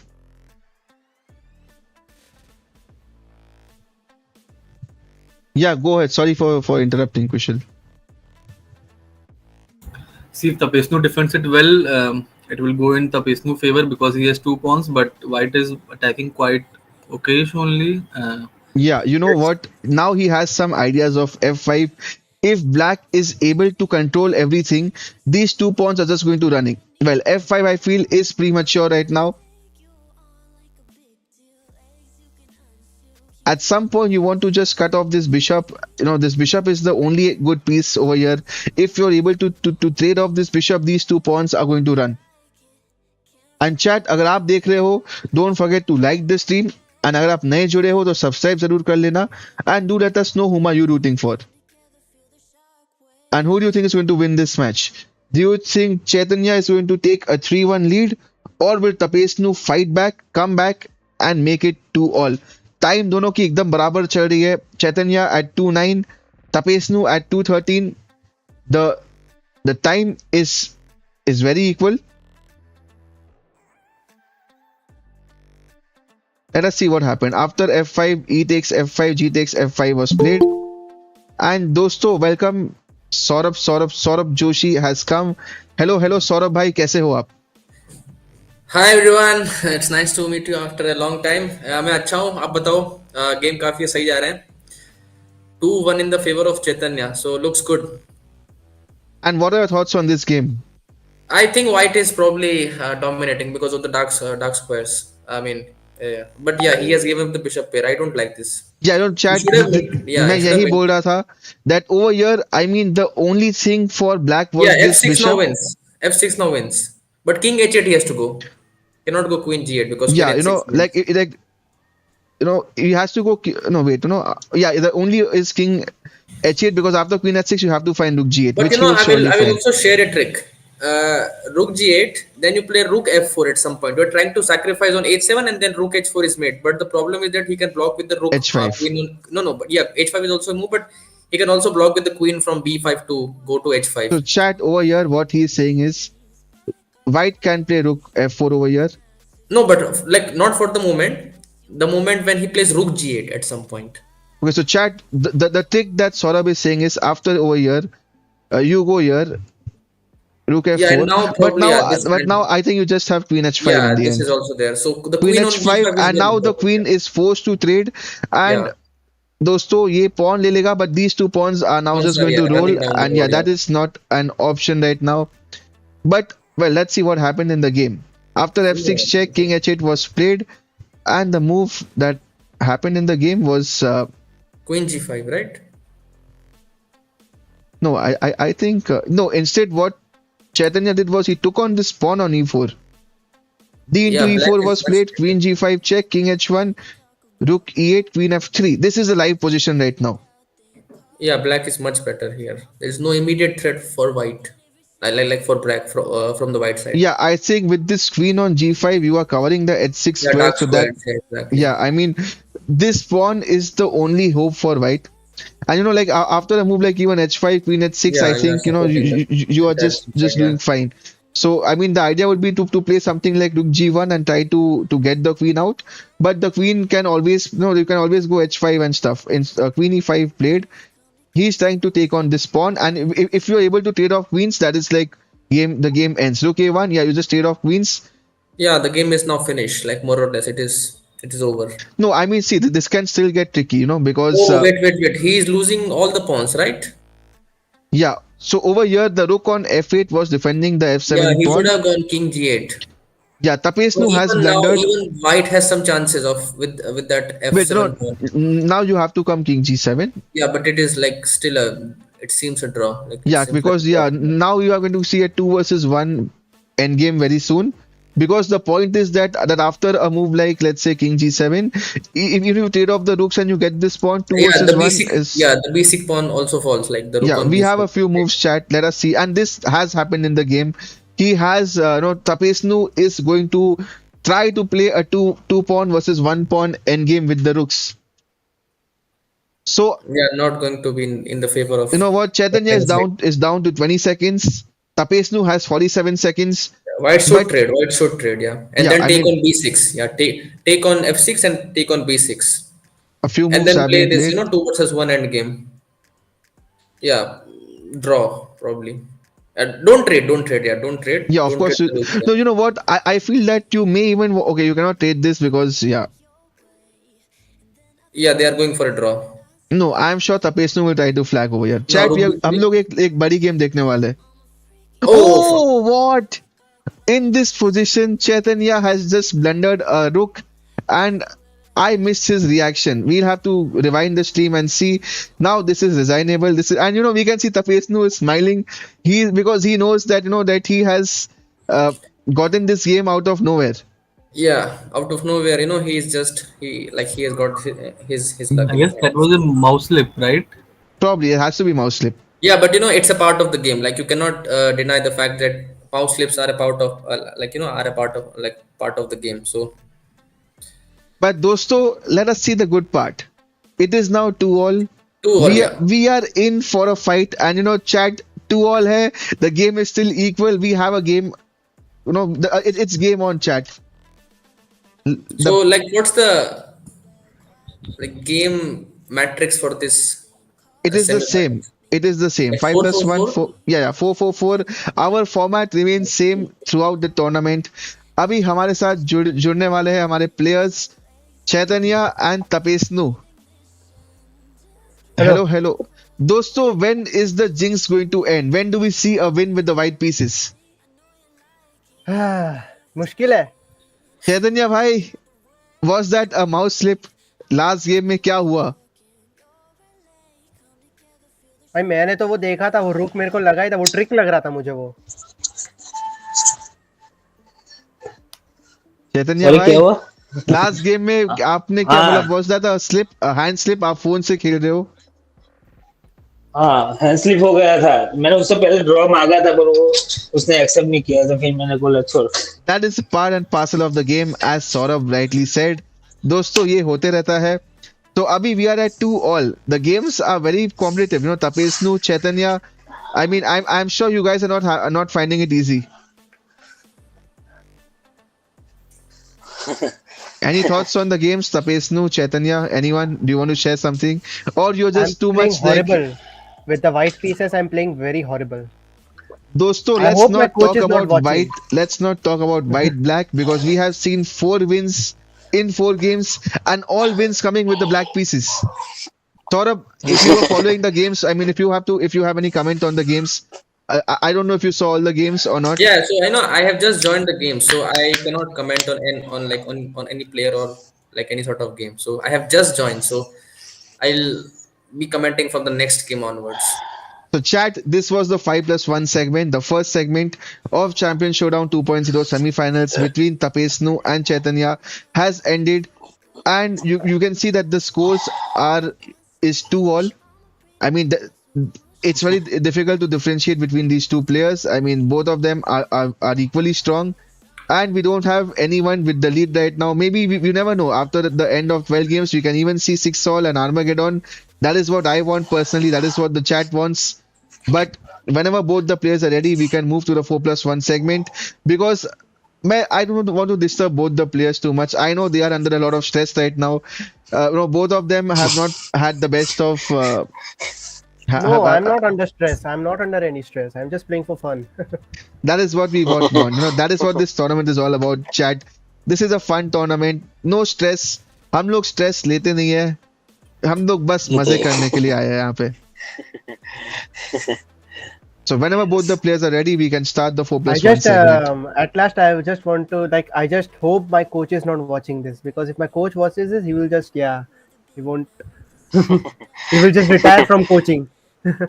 A: Yeah, go ahead. Sorry for interrupting, Kushal.
D: See, if Tapesnu defends it well, it will go in Tapesnu favor because he has two pawns. But White is attacking quite occasionally.
A: Yeah, you know
D: Let's
A: what? Now he has some ideas of f5. If black is able to control everything, these two pawns are just going to running. Well, f5 I feel is premature right now. At some point you want to just cut off this bishop. This bishop is the only good piece over here. If you're able to trade off this bishop, these two pawns are going to run. And chat, अगर आप देख रहे हो, don't forget to like the stream, and अगर आप नए जुड़े हो तो सब्सक्राइब जरूर कर लेना, and do let us know whom are you rooting for, and who do you think is going to win this match. Do you think Chaitanya is going to take a 3-1 lead, or will Tapesnu fight back, come back, and make it 2-all? Time दोनों की एकदम बराबर चल रही है. Chaitanya at 2-9, Tapesnu at 2-13. The The time is very equal. Let us see what happened. After f5, e takes f5, g takes f5 was played. And दोस्तों, welcome Saurabh Joshi has come. Hello, hello Saurabh भाई, कैसे हो आप?
E: Hi everyone it's nice to meet you after a long time मैं अच्छा हूँ आप बताओ गेम काफी सही जा रहे हैं 2-1 in the favour of Chaitanya so looks good
A: And what are your thoughts on this game?
E: I think white is probably dominating because of the dark squares I mean but yeah he has given up the bishop pair I don't like this
A: Yeah, I don't
E: he
A: chat.
E: should have yeah
A: मैं
E: he should have
A: यही बोल
E: win.
A: रहा था that over here, I mean, the only thing for black
E: Yeah,
A: was this
E: f6 now
A: bishop.
E: wins, f6 now wins, but king h8 he has to go, cannot go queen g8 because queen
A: Yeah,
E: h6
A: like
E: wins.
A: like he has to go. No, wait, yeah, the only is king h8 because after queen h6 you have to find rook g8,
E: But
A: which
E: you
A: he
E: know,
A: will surely
E: I will
A: find.
E: also share a trick. Rook g8, then you play rook f4 at some point. You're trying to sacrifice on h7 and then rook h4 is made. But the problem is that he can block with the rook
A: h5.
E: queen. No, no, but yeah, h5 is also a move, but he can also block with the queen from b5 to go to
A: So
E: h5.
A: chat over here, what he is saying is white can play rook f4 over here.
E: No, but like not for the moment. The moment when he plays rook g8 at some point.
A: Okay, so chat, the trick that Saurabh is saying is after over here, you go here, rook
E: Yeah, and
A: f4.
E: now
A: But
E: probably
A: now,
E: yeah, this
A: but now I think you just have queen h5 in
E: yeah,
A: the
E: this is
A: end.
E: also there. So the
A: Queen
E: queen on
A: h5,
E: b5 is
A: and now
E: very
A: the
E: important.
A: queen is forced to trade. And
E: Yeah,
A: दोस्तों ये pawn ले लेगा, but these two pawns are now
E: pawns
A: just
E: are
A: going
E: yeah
A: to roll,
E: running down the
A: and yeah,
E: road. Yeah.
A: that is not an option right now. But well, let's see what happened in the game. After f6 check, king h8 was played, and the move that happened in the game was
E: Queen g5, right?
A: no, I think no. Instead, what Chaitanya did was he took on this pawn on e4. D into
E: Yeah, black
A: e4
E: is
A: was
E: much
A: played,
E: better.
A: queen g5 check, king h1, rook e8, queen f3. This is a live position right now.
E: Yeah, black is much better here. There is no immediate threat for white. I like for black from the white side.
A: Yeah, I think with this queen on g5, you are covering the h6
E: Yeah,
A: square,
E: dark
A: so that
E: squares. Yeah, exactly.
A: yeah, I mean, this pawn is the only hope for white. And like after a move like even h5, queen h6, I
E: Yeah, you are
A: think
E: supporting
A: you are
E: that
A: just
E: side. Yeah.
A: doing fine. So I mean, the idea would be to play something like rook g1 and try to get the queen out. But the queen can always you can always go h5 and stuff. In queen e5 played, he's trying to take on this pawn, and if you're able to trade off queens, that is like the game ends. Rook a1, yeah, you just trade off queens.
E: Yeah, the game is now finished. Like more or less, it is over.
A: No, I mean, see, this can still get tricky, because
E: Oh wait. He is losing all the pawns, right?
A: yeah. So over here, the rook on f8 was defending the
E: Yeah,
A: f7
E: he should
A: pawn.
E: have gone king g8.
A: Yeah,
E: So
A: Tapesnu has
E: even now,
A: blundered.
E: even white has some chances of with that
A: Wait, no,
E: f7 pawn.
A: now you have to come king g7.
E: Yeah, but it is like still a. It seems a draw. Like it
A: Yeah,
E: seems like
A: because
E: a draw.
A: yeah, now you are going to see a 2 versus 1 endgame very soon. Because the point is that after a move like let's say king g7, if you trade off the rooks and you get this pawn, two
E: Yeah,
A: versus
E: the
A: one
E: basic
A: is
E: yeah, the basic pawn also falls like the rook
A: yeah.
E: on
A: We have
E: b6.
A: a few moves, chat. Let us see, and this has happened in the game. He has Tapesnu is going to try to play a two pawn versus 1 pawn endgame with the rooks. So
E: Yeah, not going to be in the favor of
A: you know what? Chaitanya is
E: defense.
A: down to 20 seconds. Tapesnu has 47 seconds.
E: White should
A: But
E: trade. White should trade. Yeah, and
A: yeah,
E: then
A: I
E: take
A: mean
E: on b6. Yeah, take on f6 and take on b6,
A: a few
E: and
A: moves
E: then
A: have
E: play
A: been
E: this.
A: played.
E: 2 versus 1 end game. Yeah, draw probably. Don't trade. Don't trade. Yeah, don't trade.
A: Yeah, of
E: Don't trade
A: course.
E: the rook. Yeah,
A: No, you know what? I feel that you may even okay, you cannot trade this because yeah.
E: yeah, they are going for a draw.
A: No, I am sure Tapesnu will try to flag over here.
E: Now
A: Chat
E: rook
A: हम
E: b3.
A: लोग एक बड़ी game देखने वाले हैं.
E: Oh,
A: Oh, what? In this position, Chaitanya has just blundered a rook, and I missed his reaction. We'll have to rewind the stream and see. Now this is resignable. This is, and we can see Tapesnu is smiling. Because he knows that that he has gotten this game out of nowhere.
E: yeah, out of nowhere, he has got his luck
D: I
E: in his
D: guess that
E: hands.
D: was a mouse slip, right?
A: Probably it has to be mouse slip.
E: Yeah, but it's a part of the game. Like you cannot deny the fact that mouse slips are a part of are a part of part of the game. So
A: But dosto, let us see the good part. It is now 2-all.
E: 2 all,
A: We are,
E: yeah.
A: we are in for a fight, and chat 2-all है. The game is still equal. We have a game. It's game on, chat.
E: So,
A: The
E: like, what's the like game matrix for this
A: It is the same.
E: semifinals?
A: It is the same.
E: Like
A: 5
E: four
A: plus
E: four
A: 1,
E: four.
A: 4. Yeah, yeah, 4-4-4. Our format remains same throughout the tournament. अभी हमारे साथ जुड़ने वाले हैं हमारे players Chaitanya and Tapesnu.
C: Hello.
A: Hello, hello. दोस्तों, when is the jinx going to end? When do we see a win with the white pieces?
C: मुश्किल है.
A: Chaitanya भाई, was that a mouse slip? Last game में क्या हुआ?
C: भाई मैंने तो वो देखा था, वो रुक मेरे को लगा ही था, वो ट्रिक लग रहा था मुझे वो.
A: चैतन्य
B: सॉरी
A: भाई,
B: क्या हुआ?
A: लास्ट गेम में आपने क्या बोला?
B: हाँ
A: was that a slip, a hand slip? आप फोन से खेल रहे हो?
B: हाँ, हैंड स्लिप हो गया था. मैंने उससे पहले ड्रॉ मांगा था पर वो उसने एक्सेप्ट नहीं किया था. फिर मैंने बोला छोड़.
A: That is part and parcel of the game, as Saurabh rightly said. दोस्तों, ये होते रहता है. तो अभी we are at 2-all. The games are very competitive. Tapesnu, Chaitanya. I mean, I'm sure you guys are not finding it easy. Any thoughts on the games, Tapesnu, Chaitanya? Anyone? Do you want to share something, or you're
C: I'm
A: just too
C: playing
A: much like?
C: horrible. With the white pieces, I'm playing very horrible.
A: दोस्तों,
C: I hope my coach is not watching.
A: let's not talk about white black, because we have seen 4 wins in 4 games, and all wins coming with the black pieces. Saurabh, if you were following the games, I mean, if you have any comment on the games, I don't know if you saw all the games or not.
E: Yeah, so I know I have just joined the game, so I cannot comment on any player or like any sort of game. So I have just joined, so I'll be commenting from the next game onwards.
A: So chat, this was the 5 plus 1 segment, the first segment of Champion Showdown 2.0 semifinals between Tapesnu and Chaitanya has ended, and you can see that the scores is 2-all. I mean, it's very difficult to differentiate between these two players. I mean, both of them are equally strong, and we don't have anyone with the lead right now. Maybe we never know. After the end of 12 games, we can even see 6-all and Armageddon. That is what I want personally. That is what the chat wants. But whenever both the players are ready, we can move to the 4 plus 1 segment, because I don't want to disturb both the players too much. I know they are under a lot of stress right now. Both of them have not had the best of.
C: No, I'm not under stress. I'm not under any stress. I'm just playing for fun.
A: That is what we want. That is what this tournament is all about, chat. This is a fun tournament. No stress. हम लोग stress लेते नहीं है. हम लोग बस मजे करने के लिए आए हैं यहाँ पे. So whenever both the players are ready, we can start the 4 plus 1 segment.
C: At last, I just want to I just hope my coach is not watching this, because if my coach watches this, he will just he won't. He will just retire from coaching.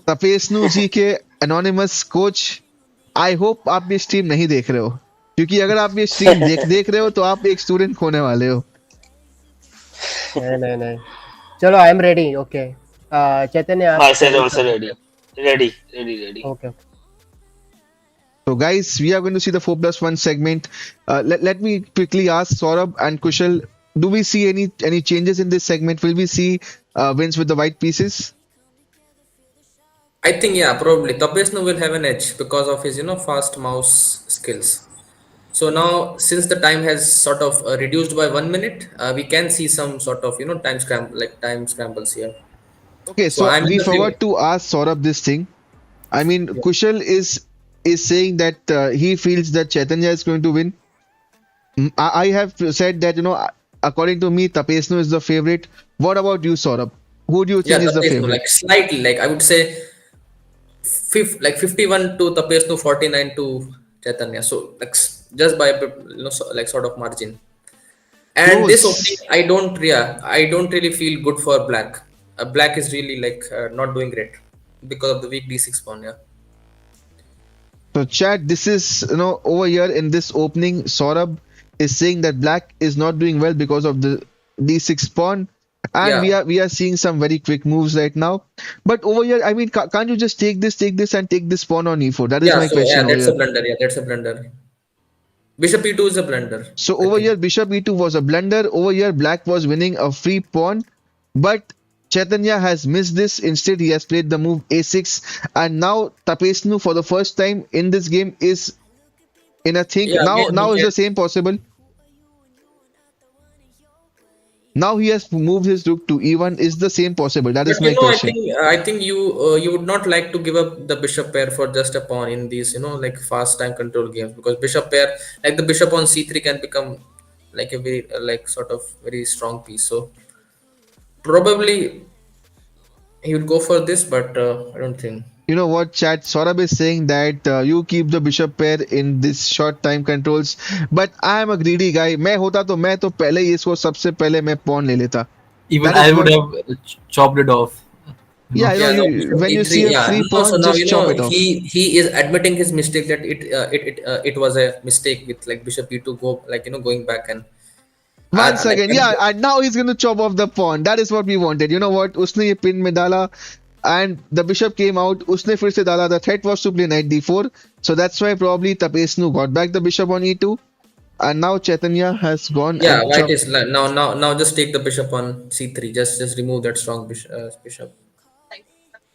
A: तपेस्नु जी के anonymous coach, I hope आप ये stream नहीं देख रहे हो, क्योंकि अगर आप ये स्ट्रीम देख रहे हो तो आप एक स्टूडेंट खोने वाले हो.
C: नहीं. चलो, I am ready. Okay. Chaitanya.
B: I said also ready. Ready.
C: Okay.
A: So guys, we are going to see the 4 plus 1 segment. Let me quickly ask Saurabh and Kushal, do we see any changes in this segment? Will we see wins with the white pieces?
E: I think probably Tapesnu will have an edge because of his fast mouse skills. So now, since the time has sort of reduced by 1 minute, we can see some sort of time scrambles here.
A: Okay, so
E: I'm in
A: we
E: the
A: forgot to ask Saurabh this thing. I mean, Kushal is saying that he feels that Chaitanya is going to win. I have said that, according to me, Tapesnu is the favorite. What about you, Saurabh? Who do you think is the
E: Tapesnu,
A: favorite?
E: like slightly, like I would say, 51 to Tapesnu, 49 to Chaitanya. So like just by sort of margin. And this
A: Close.
E: opening, I don't really feel good for Black. Black is really not doing great because of the weak d6 pawn. Yeah.
A: So chat, this is, over here in this opening, Saurabh is saying that Black is not doing well because of the d6 pawn, and we are seeing some very quick moves right now. But over here, I mean, can't you just take this and take this pawn on e4? That is my question.
E: That's a blunder. Yeah, that's a blunder. Bishop e2 is a blunder.
A: So over here, Bishop e2 was a blunder. Over here, Black was winning a free pawn, but Chaitanya has missed this. Instead, he has played the move a6, and now Tapesnu for the first time in this game is in a think.
E: Yeah,
A: Now is
E: we
A: the same possible? Now he has moved his rook to e1. Is the same possible? That
E: but
A: is my question.
E: I think you would not like to give up the bishop pair for just a pawn in these like fast time control games, because bishop pair, like the bishop on c3, can become like a very like sort of very strong piece. So probably he would go for this, but I don't think.
A: You know what, chat? Saurabh is saying that you keep the bishop pair in this short time controls, but I am a greedy guy. मैं होता तो मैं तो पहले ही इसको सबसे पहले मैं pawn ले लेता.
D: Even
A: That
D: I
A: is
D: would
A: what.
D: have chopped it off. You
A: Yeah,
D: know.
A: you know,
E: Yeah, no, bishop
A: when you
E: e3.
A: see a
E: Yeah,
A: free
E: no. So
A: pawn,
E: now
A: just chop it off.
E: he is admitting his mistake, that it was a mistake with like bishop e2 go, like going back, and
A: Once
E: like
A: again, yeah, and now he's going to chop off the pawn. That is what we wanted. You know what? उसने ये pin में डाला, and the bishop came out. उसने फिर से डाला. The threat was to play knight d4, so that's why probably Tapesnu got back the bishop on e2, and now Chaitanya has gone
E: yeah,
A: and
E: white
A: chopped.
E: is now just take the bishop on c3. Just remove that strong bishop,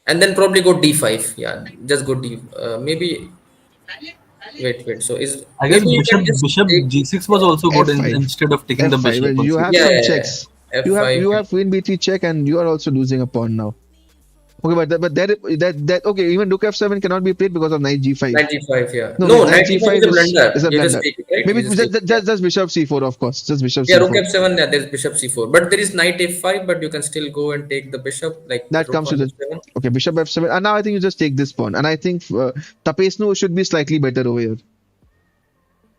E: and then probably go d5. Yeah, just go d. Maybe wait. So is
D: I guess
E: maybe you can just
D: bishop
E: take.
D: g6 was also good
A: f5,
D: instead of taking the
A: f5.
D: bishop
A: Well, you
D: also.
A: have
E: Yeah,
A: some
E: yeah,
A: checks.
E: yeah.
A: You
E: f5.
A: have queen b3 check, and you are also losing a pawn now. Okay, but that okay. Even rook f7 cannot be played because of knight g5.
E: Knight g5. Yeah.
A: No,
E: No,
A: knight
E: knight g5 is
A: g5
E: a
A: is
E: blunder.
A: a
E: You just
A: blunder.
E: take it, right?
A: Maybe
E: You just take it. Yeah.
A: just bishop c4, of course. Just bishop
E: Yeah, rook
A: c4.
E: f7. Yeah, there's bishop c4. But there is knight f5. But you can still go and take the bishop, like
A: That
E: rook
A: comes to
E: on
A: the
E: f7.
A: okay bishop f7, and now I think you just take this pawn, and I think Tapesnu should be slightly better over here,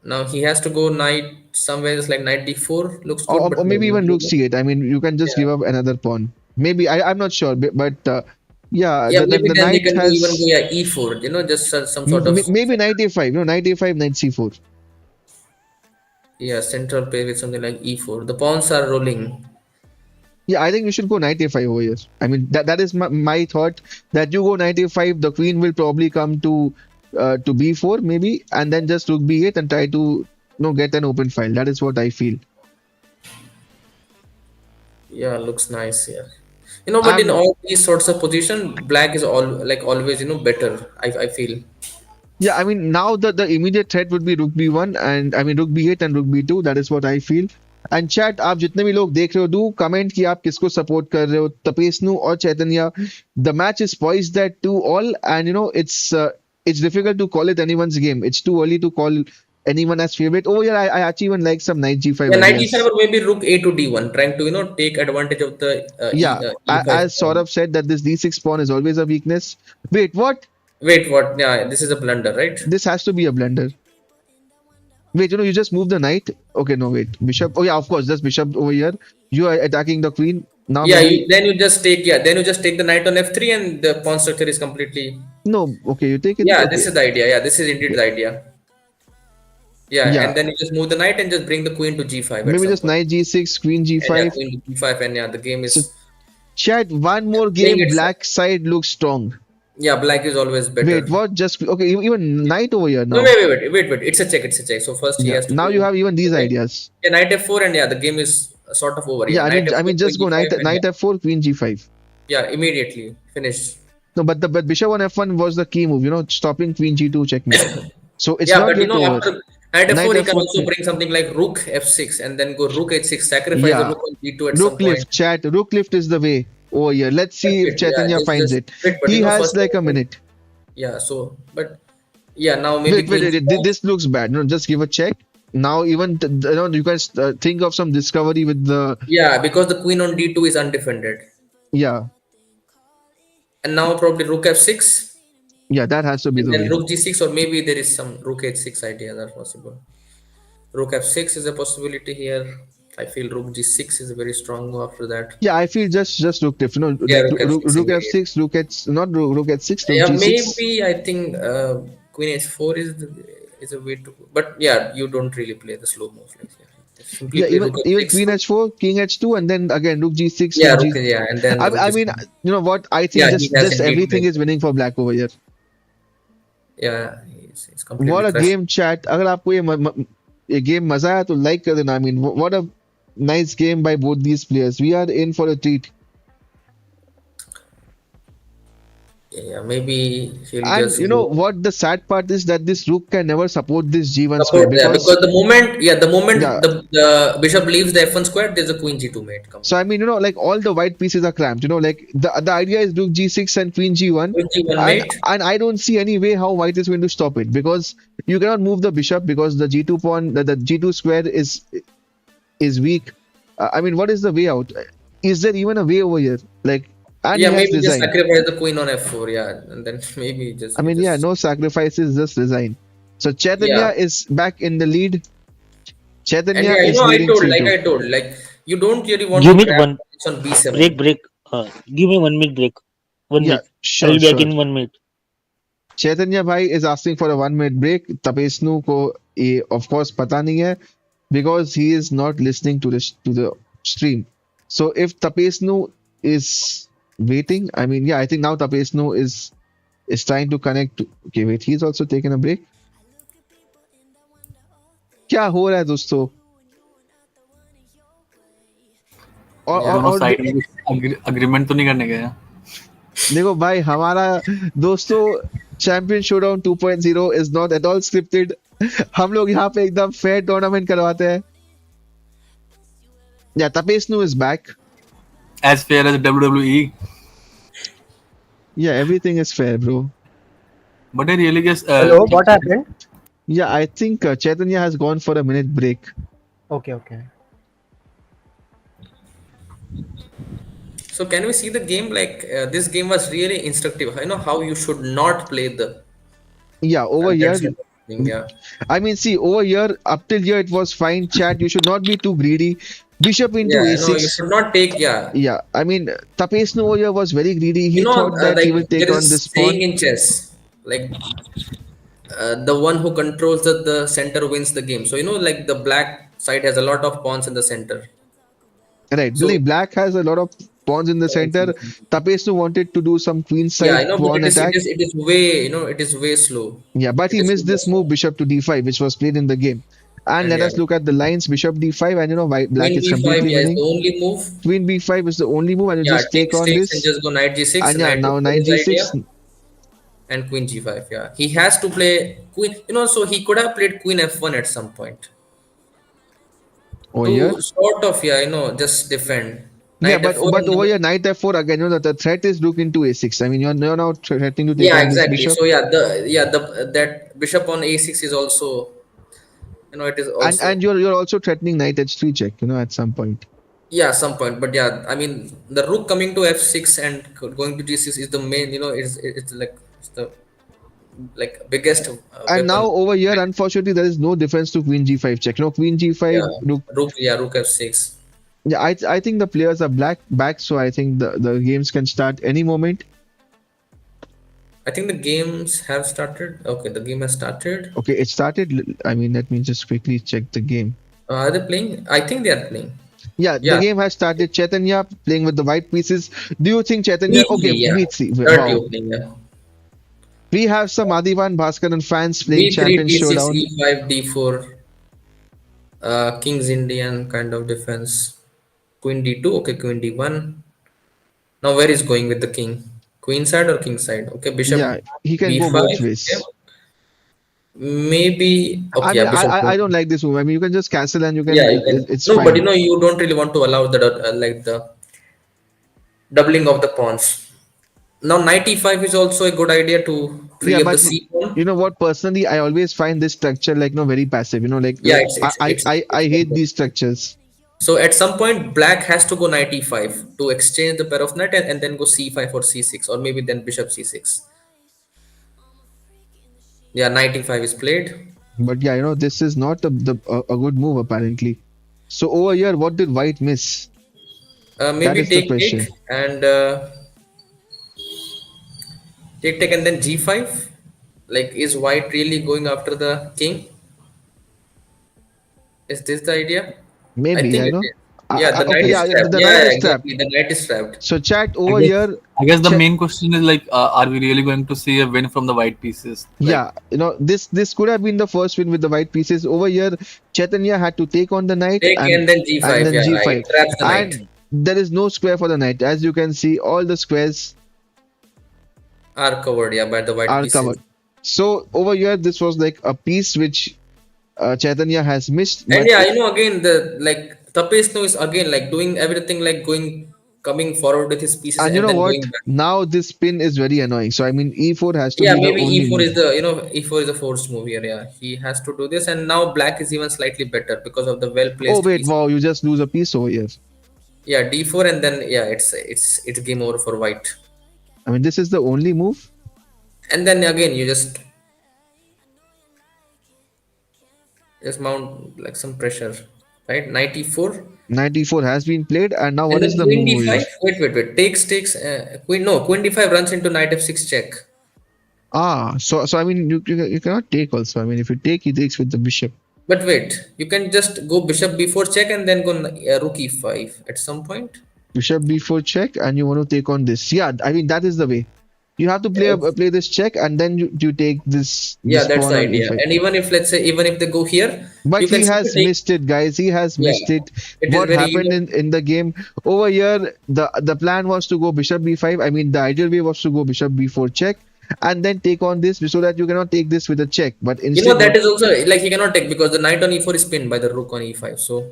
E: Now he has to go knight somewhere. It's like knight d4 looks good,
A: or
E: but no,
A: maybe
E: no,
A: even
E: no,
A: rook
E: no.
A: c8. I mean, you can just give
E: Yeah,
A: up another pawn. Maybe I'm not sure, but yeah,
E: yeah. Maybe
A: the
E: then he
A: knight
E: can go even go
A: has
E: yeah e4. You know, just some sort of
A: maybe knight a5. No, knight a5, knight c4.
E: yeah central play with something like e4. The pawns are rolling.
A: Yeah, I think you should go knight a5 over here. I mean, that is my thought, that you go knight a5, the queen will probably come to b4 maybe, and then just rook b8 and try to get an open file. That is what I feel.
E: Yeah, looks nice here. But in
A: I'm
E: all these sorts of position, black is all like always better. I feel.
A: Yeah, I mean now the immediate threat would be rook b1, and I mean rook b8 and rook b2. That is what I feel. And chat, आप जितने भी लोग देख रहे हो, do comment कि आप किसको support कर रहे हो, तपेस्नु और चैतन्य. The match is poised at 2-all, and it's difficult to call it anyone's game. It's too early to call anyone as favorite. Oh yeah, I actually even like some knight g5
E: Yeah, knight
A: ideas.
E: d5 or maybe rook a to d1, trying to take advantage of the
A: Yeah,
E: e5
A: as
E: pawn.
A: Saurabh said that this d6 pawn is always a weakness. Wait, what?
E: Wait, what? Yeah, this is a blunder, right?
A: This has to be a blunder. Wait, you just move the knight. Okay, no, wait. Bishop. Oh, yeah, of course, just bishop over here. You are attacking the queen. Now
E: Yeah,
A: maybe.
E: then you just take the knight on f3, and the pawn structure is completely.
A: No, okay, you take it.
E: Yeah, this
A: Okay.
E: is the idea. Yeah, this is indeed
A: Okay.
E: the idea. Yeah,
A: Yeah.
E: and then you just move the knight and just bring the queen to g5 at
A: Maybe
E: some
A: just
E: point.
A: knight g6, queen
E: And yeah,
A: g5.
E: queen to g5, and yeah, the game
A: So,
E: is
A: chat, one more
E: playing
A: game,
E: itself.
A: black side looks strong.
E: Yeah, black is always
A: Wait,
E: better.
A: what? Just. Okay, even knight over here
E: No,
A: now.
E: wait. It's a check. It's a check. So first he
A: Yeah.
E: has to
A: Now you
E: go.
A: have even these
E: Like,
A: ideas.
E: yeah, knight f4, and yeah, the game is sort of over. Yeah,
A: Yeah,
E: knight
A: I
E: f4,
A: mean,
E: queen
A: just go knight
E: g5, and
A: knight
E: yeah,
A: f4, queen g5.
E: yeah, immediately finished.
A: No, but bishop on f1 was the key move, stopping queen g2 checkmate. So it's
E: Yeah,
A: not
E: but
A: yet over.
E: after knight
A: Knight
E: f4, he can
A: f4,
E: also bring something like rook f6, and then go rook h6, sacrifice the
A: yeah.
E: rook on g2 at some
A: Rook
E: point.
A: lift, chat. Rook lift is the way over here. Let's see if
E: Yeah,
A: Chaitanya finds
E: just
A: it.
E: wait, but
A: He has
E: first,
A: like a minute.
E: yeah. So, but yeah, now maybe
A: Wait,
E: queen c5.
A: this looks bad. No, just give a check. Now even you can think of some discovery with the
E: Yeah, because the queen on d2 is undefended,
A: yeah,
E: and now probably rook f6,
A: yeah. That has to be
E: and
A: the
E: then
A: way.
E: rook g6, or maybe there is some rook h6 idea that's possible. Rook f6 is a possibility here. I feel rook g6 is a very strong move after that.
A: Yeah, I feel just rook lift.
E: Yeah,
A: Like
E: rook f6
A: rook
E: immediate.
A: f6, not rook h6, rook
E: Yeah,
A: g6.
E: maybe I think queen h4 is a way to go. But yeah, you don't really play the slow moves like yeah. Just simply
A: Yeah,
E: play rook
A: even
E: f6.
A: queen h4, king h2, and then again rook g6,
E: Yeah,
A: rook
E: rook,
A: g.
E: yeah, and then rook
A: I mean,
E: g6.
A: you know what? I think
E: Yeah, he has
A: just
E: indeed
A: everything
E: played.
A: is winning for black over here.
E: Yeah, he's
A: What
E: completely
A: a
E: crushed.
A: game, chat. अगर आपको ये game मजा आया तो like कर देना. I mean, what a nice game by both these players. We are in for a treat.
E: Yeah, maybe he'll
A: And
E: just
A: you know
E: go
A: what the sad part is that this rook can never support this G1 square
E: support there
A: because
E: because the moment
A: yeah.
E: the bishop leaves the f1 square, there's a queen g2 mate
A: So
E: coming.
A: I mean, you know, like all the white pieces are cramped. You know, like the idea is rook G6 and queen G1,
E: Queen g1
A: and
E: mate.
A: I don't see any way how white is going to stop it because you cannot move the bishop because the G2 pawn, the G2 square is weak. I mean, what is the way out? Is there even a way over here? Like, and he
E: Yeah,
A: has
E: maybe just
A: resigned.
E: sacrifice the queen on f4. Yeah, and then maybe
A: I
E: you
A: mean, yeah,
E: just
A: no sacrifices, just resign. So
E: yeah.
A: Chaitanya is back in the lead.
E: And
A: Chaitanya
E: yeah,
A: is leading 3-2.
E: I told, like you don't really want
B: Give
E: to
B: me
E: grab
B: one
E: on b7.
B: break. Give me 1 minute break. One
A: Yeah,
B: minute. I
A: sure,
B: will be back
A: sure.
B: in 1 minute.
A: Chaitanya bhai is asking for a 1 minute break. Tapesnu को ये of course पता नहीं है because he is not listening to the stream. So if Tapesnu is waiting, I mean yeah, I think now Tapesnu is trying to connect. Okay, wait, he's also taken a break. क्या हो रहा है दोस्तों?
E: Yeah.
D: दोनों
A: और
D: side में कुछ agreement तो नहीं करने गए हैं?
A: देखो भाई हमारा दोस्तों champion showdown 2.0 is not at all scripted. हम लोग यहाँ पे एकदम फेयर टूर्नामेंट करवाते हैं. या Tapesnu is back.
D: As fair as WWE.
A: Yeah, everything is fair, bro.
D: But I really guess
C: Hello, what happened?
A: Yeah, I think Chaitanya has gone for a minute break.
C: Okay, okay.
E: So can we see the game? Like this game was really instructive. I know how you should not play the
A: Yeah, over
E: and that
A: here,
E: sort of thing. Yeah.
A: I mean, see, over here, up till here, it was fine. Chat, you should not be too greedy. Bishop into
E: Yeah, no, you
A: a6.
E: should not take. Yeah,
A: Yeah, I mean, Tapesnu over here was very greedy.
E: you
A: He
E: know,
A: thought that he will
E: like
A: take
E: there
A: on
E: is
A: this
E: saying
A: pawn.
E: in chess, like the one who controls the center wins the game. So you know, like the black side has a lot of pawns in the center.
A: Right,
E: So
A: Black has a lot of pawns in the center. Tapesnu wanted to do some queen
E: yeah, I
A: side
E: know, but
A: pawn attack.
E: it is way, it is way slow.
A: Yeah, but
E: It
A: he
E: is
A: missed
E: super
A: this move,
E: slow.
A: bishop to d5, which was played in the game. And
E: And
A: let
E: yeah,
A: us look at the lines, bishop d5, and you know, black
E: queen
A: is
E: b5,
A: completely
E: yeah, is the
A: winning.
E: only move.
A: Queen b5 is the only move, and you
E: Yeah,
A: just take on
E: takes and
A: this.
E: just go knight g6,
A: And yeah,
E: knight
A: now
E: d4
A: knight
E: is the idea,
A: g6.
E: and queen g5. Yeah, he has to play queen. So he could have played queen f1 at some point
A: Over here.
E: to sort of, yeah, just defend.
A: Yeah,
E: Knight
A: but
E: f4
A: but
E: and
A: over
E: then
A: here, knight f4 again. You know that the threat is rook into a6. I mean, you're now threatening to take
E: yeah,
A: on this
E: exactly.
A: bishop,
E: So yeah, the that bishop on a6 is also, it is
A: and
E: also,
A: you're also threatening knight h3 check. You know, at some point.
E: yeah, some point. But yeah, I mean, the rook coming to f6 and going to g6 is the main, it's like it's the like biggest
A: And now
E: weapon.
A: over here, unfortunately, there is no difference to queen g5 check. You know, queen
E: Yeah,
A: g5 rook.
E: rook f6.
A: Yeah, I think the players are black back, so I think the games can start any moment.
E: I think the games have started. Okay, the game has started.
A: Okay, it started. I mean, let me just quickly check the game.
E: Are they playing? I think they are playing.
A: Yeah, the
E: Yeah,
A: game has started. Chaitanya playing with the white pieces. Do you think Chaitanya? Okay,
E: B3, yeah.
A: B3.
E: Dirty
A: Wow.
E: opening, yeah.
A: We have some Adivan Bhaskaran fans playing
E: B3,
A: Champion
E: D6,
A: Showdown.
E: E5, D4. King's Indian kind of defense. Queen D2. Okay, Queen D1. Now where is going with the king? Queen side or king side? Okay,
A: Yeah,
E: Bishop
A: he can go
E: B5.
A: both
E: Okay.
A: ways.
E: Maybe
A: I
E: okay,
A: mean,
E: yeah, Bishop.
A: I don't like this move. I mean, you can just cancel and you can.
E: Yeah, you can.
A: It's
E: No, but
A: fine.
E: you don't really want to allow the like the doubling of the pawns. Now knight e5 is also a good idea to
A: Yeah,
E: free up the
A: but
E: c pawn.
A: you know what? Personally, I always find this structure like no very passive. You know,
E: Yeah,
A: I hate these structures.
E: so at some point black has to go knight e5 to exchange the pair of knight and then go c5 or c6 or maybe then bishop c6. Yeah, knight e5 is played.
A: But yeah, you know, this is not a good move apparently. So over here, what did White miss? That
E: Maybe
A: is the
E: take
A: question.
E: and take and then g5. Like is white really going after the king? Is this the idea? I
A: Maybe,
E: think
A: I
E: it
A: know.
E: is. Yeah, the knight
A: Okay,
E: is
A: yeah,
E: trapped.
A: the
E: Yeah,
A: knight
E: yeah,
A: is trapped.
E: exactly. The knight is trapped.
A: So chat
D: I
A: over
D: guess
A: here.
D: I guess the
A: Ch
D: main question is like, are we really going to see a win from the white pieces? Like,
A: yeah, you know, this could have been the first win with the white pieces. Over here, Chaitanya had to take on the knight
E: Take and then
A: and
E: g5.
A: then
E: Yeah, right.
A: g5.
E: Traps the knight.
A: And there is no square for the knight. As you can see, all the squares.
E: are covered, yeah, by the white
A: are
E: pieces.
A: covered. So over here, this was like a piece which Chaitanya has missed,
E: And
A: but
E: yeah, again the like Tapesnu is again like doing everything like coming forward with his pieces
A: and you
E: and
A: know
E: then
A: what?
E: going back.
A: Now this pin is very annoying. So I mean, e4 has to
E: Yeah,
A: be the
E: maybe
A: only
E: E4
A: move.
E: is the E4 is a forced move here. Yeah, he has to do this, and now black is even slightly better because of the well
A: Oh
E: placed
A: wait,
E: piece.
A: wow! You just lose a piece over here.
E: Yeah, D4, and then yeah, it's game over for white.
A: I mean, this is the only move.
E: And then again, you just mount like some pressure, right? Knight E4,
A: 94 has been played, and now
E: and
A: what
E: then
A: is the
E: Queen
A: move over here?
E: D5. Wait. Takes Queen. No, Queen D5 runs into Knight F6 check.
A: Ah, so I mean, you cannot take also. I mean, if you take, he takes with the bishop.
E: But wait, you can just go Bishop B4 check and then go Rook E5 at some point.
A: Bishop b4 check, and you want to take on this. Yeah, I mean that is the way. You have to
E: Yes.
A: play this check, and then you take
E: Yeah,
A: this
E: that's
A: pawn
E: the
A: on
E: idea.
A: e5.
E: And even if let's say even if they go here,
A: But
E: you can
A: he
E: simply
A: has
E: take.
A: missed it, guys. He has
E: Yeah,
A: missed it.
E: it is
A: What
E: very
A: happened in the game over here? The plan was to go bishop b5. I mean, the ideal way was to go bishop b4 check, and then take on this so that you cannot take this with a check. But instead,
E: that
A: what?
E: is also like he cannot take because the knight on E4 is pinned by the rook on E5. So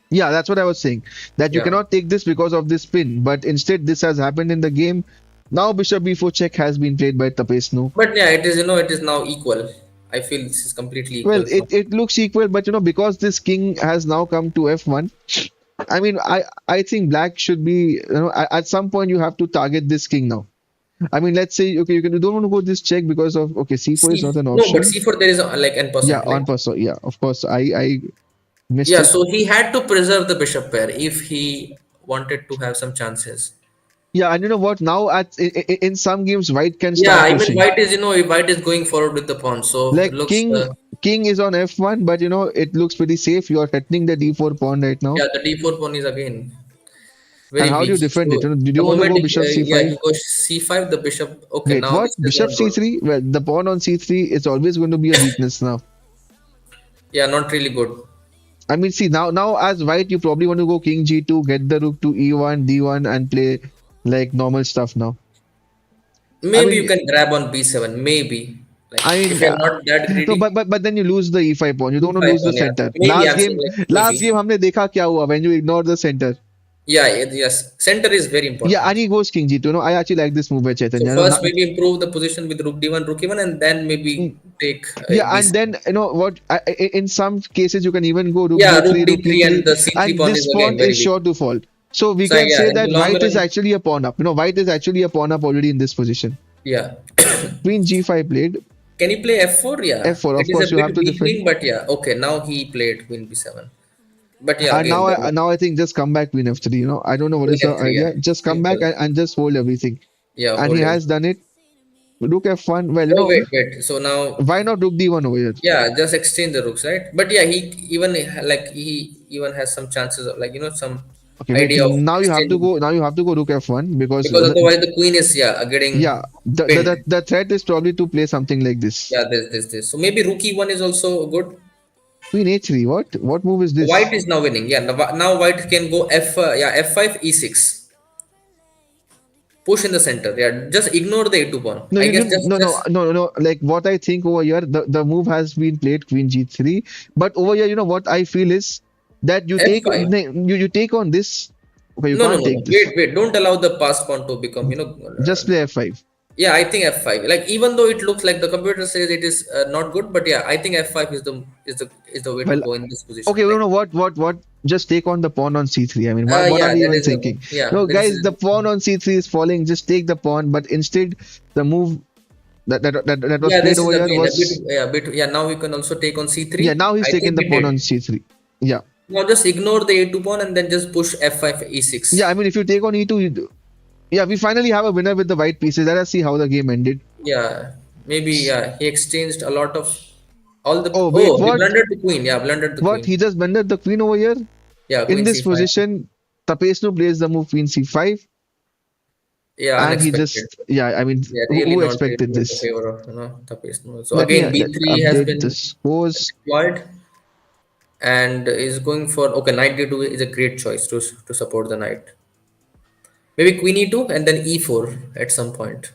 A: Yeah, that's what I was saying. That you
E: yeah,
A: cannot take this because of this pin. But instead, this has happened in the game. Now bishop b4 check has been played by Tapesnu.
E: but yeah, it is it is now equal. I feel this is completely
A: Well,
E: equal. So
A: it looks equal, but because this king has now come to f1. I mean, I think black should be, at some point you have to target this king now. I mean, let's say, okay, you don't want to go this check because of, okay, c4 is not
E: C
A: an
E: no, but
A: option.
E: C4 there is like
A: Yeah,
E: n%
A: on
E: like.
A: pass. So yeah, of course, I missed
E: Yeah,
A: it.
E: so he had to preserve the bishop pair if he wanted to have some chances.
A: Yeah, and you know what? Now in some games, white can
E: Yeah,
A: start
E: I mean
A: pushing.
E: white is going forward with the pawn, so it
A: Like
E: looks
A: king is on f1, but it looks pretty safe. You are threatening the d4 pawn right now.
E: yeah, the d4 pawn is again
A: And
E: very
A: how do
E: weak.
A: you defend it?
E: So
A: Do you
E: the
A: want to
E: moment
A: go bishop
E: yeah, he
A: c5?
E: goes c5, the bishop. Okay,
A: Wait,
E: now
A: what?
E: this is
A: Bishop
E: not good.
A: c3? Well, the pawn on c3 is always going to be a weakness now.
E: Yeah, not really good.
A: I mean, see now as white, you probably want to go king g2, get the rook to e1, d1, and play like normal stuff now. I
E: Maybe you
A: mean,
E: can grab on b7. Maybe like
A: I
E: if
A: mean,
E: you're not that
A: no,
E: greedy,
A: but then you lose the e5 pawn. You don't want to
E: e5
A: lose the
E: pawn. Yeah,
A: center.
E: maybe I'm saying like
A: Last
E: maybe.
A: game हमने देखा क्या हुआ when you ignore the center.
E: Yeah, yes. Center is very
A: Yeah, and
E: important.
A: he goes king g2. I actually like this move by
E: So
A: Chaitanya.
E: first maybe improve the position with rook d1, rook e1, and then maybe take
A: Yeah, and
E: b7.
A: then what? In some cases, you can even go rook
E: Yeah, rook
A: d3, rook
E: d3 and
A: e3,
E: the c3
A: and
E: pawn
A: this
E: is again
A: pawn is
E: very weak.
A: sure to fall. So we
E: So
A: can
E: yeah,
A: say
E: in the
A: that
E: long
A: white is
E: run,
A: actually a pawn up. White is actually a pawn up already in this position.
E: yeah.
A: Queen g5 played.
E: Can he play f4? Yeah,
A: f4,
E: it
A: of
E: is a
A: course, you have
E: bit
A: to defend.
E: weakening, but yeah, okay. Now he played queen b7, but yeah,
A: And
E: again,
A: now I think just come back queen f3. I don't know what
E: queen
A: is the
E: f3, yeah,
A: idea. Just come back
E: simple.
A: and just hold everything.
E: Yeah,
A: And he
E: hold
A: has
E: everything.
A: done it. Rook f1. Well,
E: Oh wait. So now,
A: why not rook d1 over here?
E: yeah, just exchange the rooks, right? But yeah, he even like he even has some chances of like some
A: Okay, wait.
E: idea of
A: Now you have to
E: exchanging
A: go. Now you have to go rook f1 because
E: because otherwise the queen is
A: yeah,
E: getting pinned.
A: the threat is probably to play something like this.
E: Yeah, this. So maybe rook e1 is also good.
A: Queen h3. What? What move is
E: White
A: this?
E: is now winning. Yeah, now white can go f5 e6. Push in the center. Yeah, just ignore the a2 pawn.
A: No,
E: I
A: you
E: guess
A: didn't.
E: just
A: No. Like what I think over here, the move has been played queen g3. But over here, what I feel is that
E: f5.
A: you take on this. Okay, you
E: No.
A: can't take this.
E: Wait. Don't allow the pass pawn to become
A: Just play f5.
E: yeah, I think f5. Like even though it looks like the computer says it is not good, but yeah, I think f5 is the way to
A: Well,
E: go in this position.
A: okay,
E: Like
A: what? Just take on the pawn on c3. I mean, what are
E: yeah,
A: we
E: that
A: even
E: is
A: thinking? No,
E: this
A: guys,
E: is
A: the pawn on c3 is falling. Just take the pawn. But instead, the move that was
E: yeah,
A: played
E: this is
A: over here
E: again a
A: was
E: bit yeah. Now we can also take on
A: yeah.
E: c3.
A: Now he's
E: I
A: taken
E: think
A: the
E: he
A: pawn on
E: did.
A: c3. Yeah,
E: Now just ignore the a2 pawn and then just push f5
A: yeah.
E: e6.
A: I mean, if you take on e2, yeah, we finally have a winner with the white pieces. Let us see how the game ended.
E: Yeah, maybe yeah. He exchanged a lot of all the.
A: Oh wait,
E: Oh, he
A: what?
E: blundered the queen. Yeah, blundered the
A: What?
E: queen.
A: He just bended the queen over here.
E: Yeah,
A: In
E: queen
A: this
E: c5.
A: position, Tapesnu plays the move queen c5,
E: Yeah,
A: and he
E: unexpected.
A: just yeah. I mean,
E: Yeah,
A: who
E: really not really
A: expected
E: in the
A: this?
E: favor of Tapesnu. So again,
A: Let
E: b3 has
A: update the
E: been
A: scores.
E: deployed and is going for okay. Knight d2 is a great choice to support the knight. Maybe queen e2 and then e4 at some point.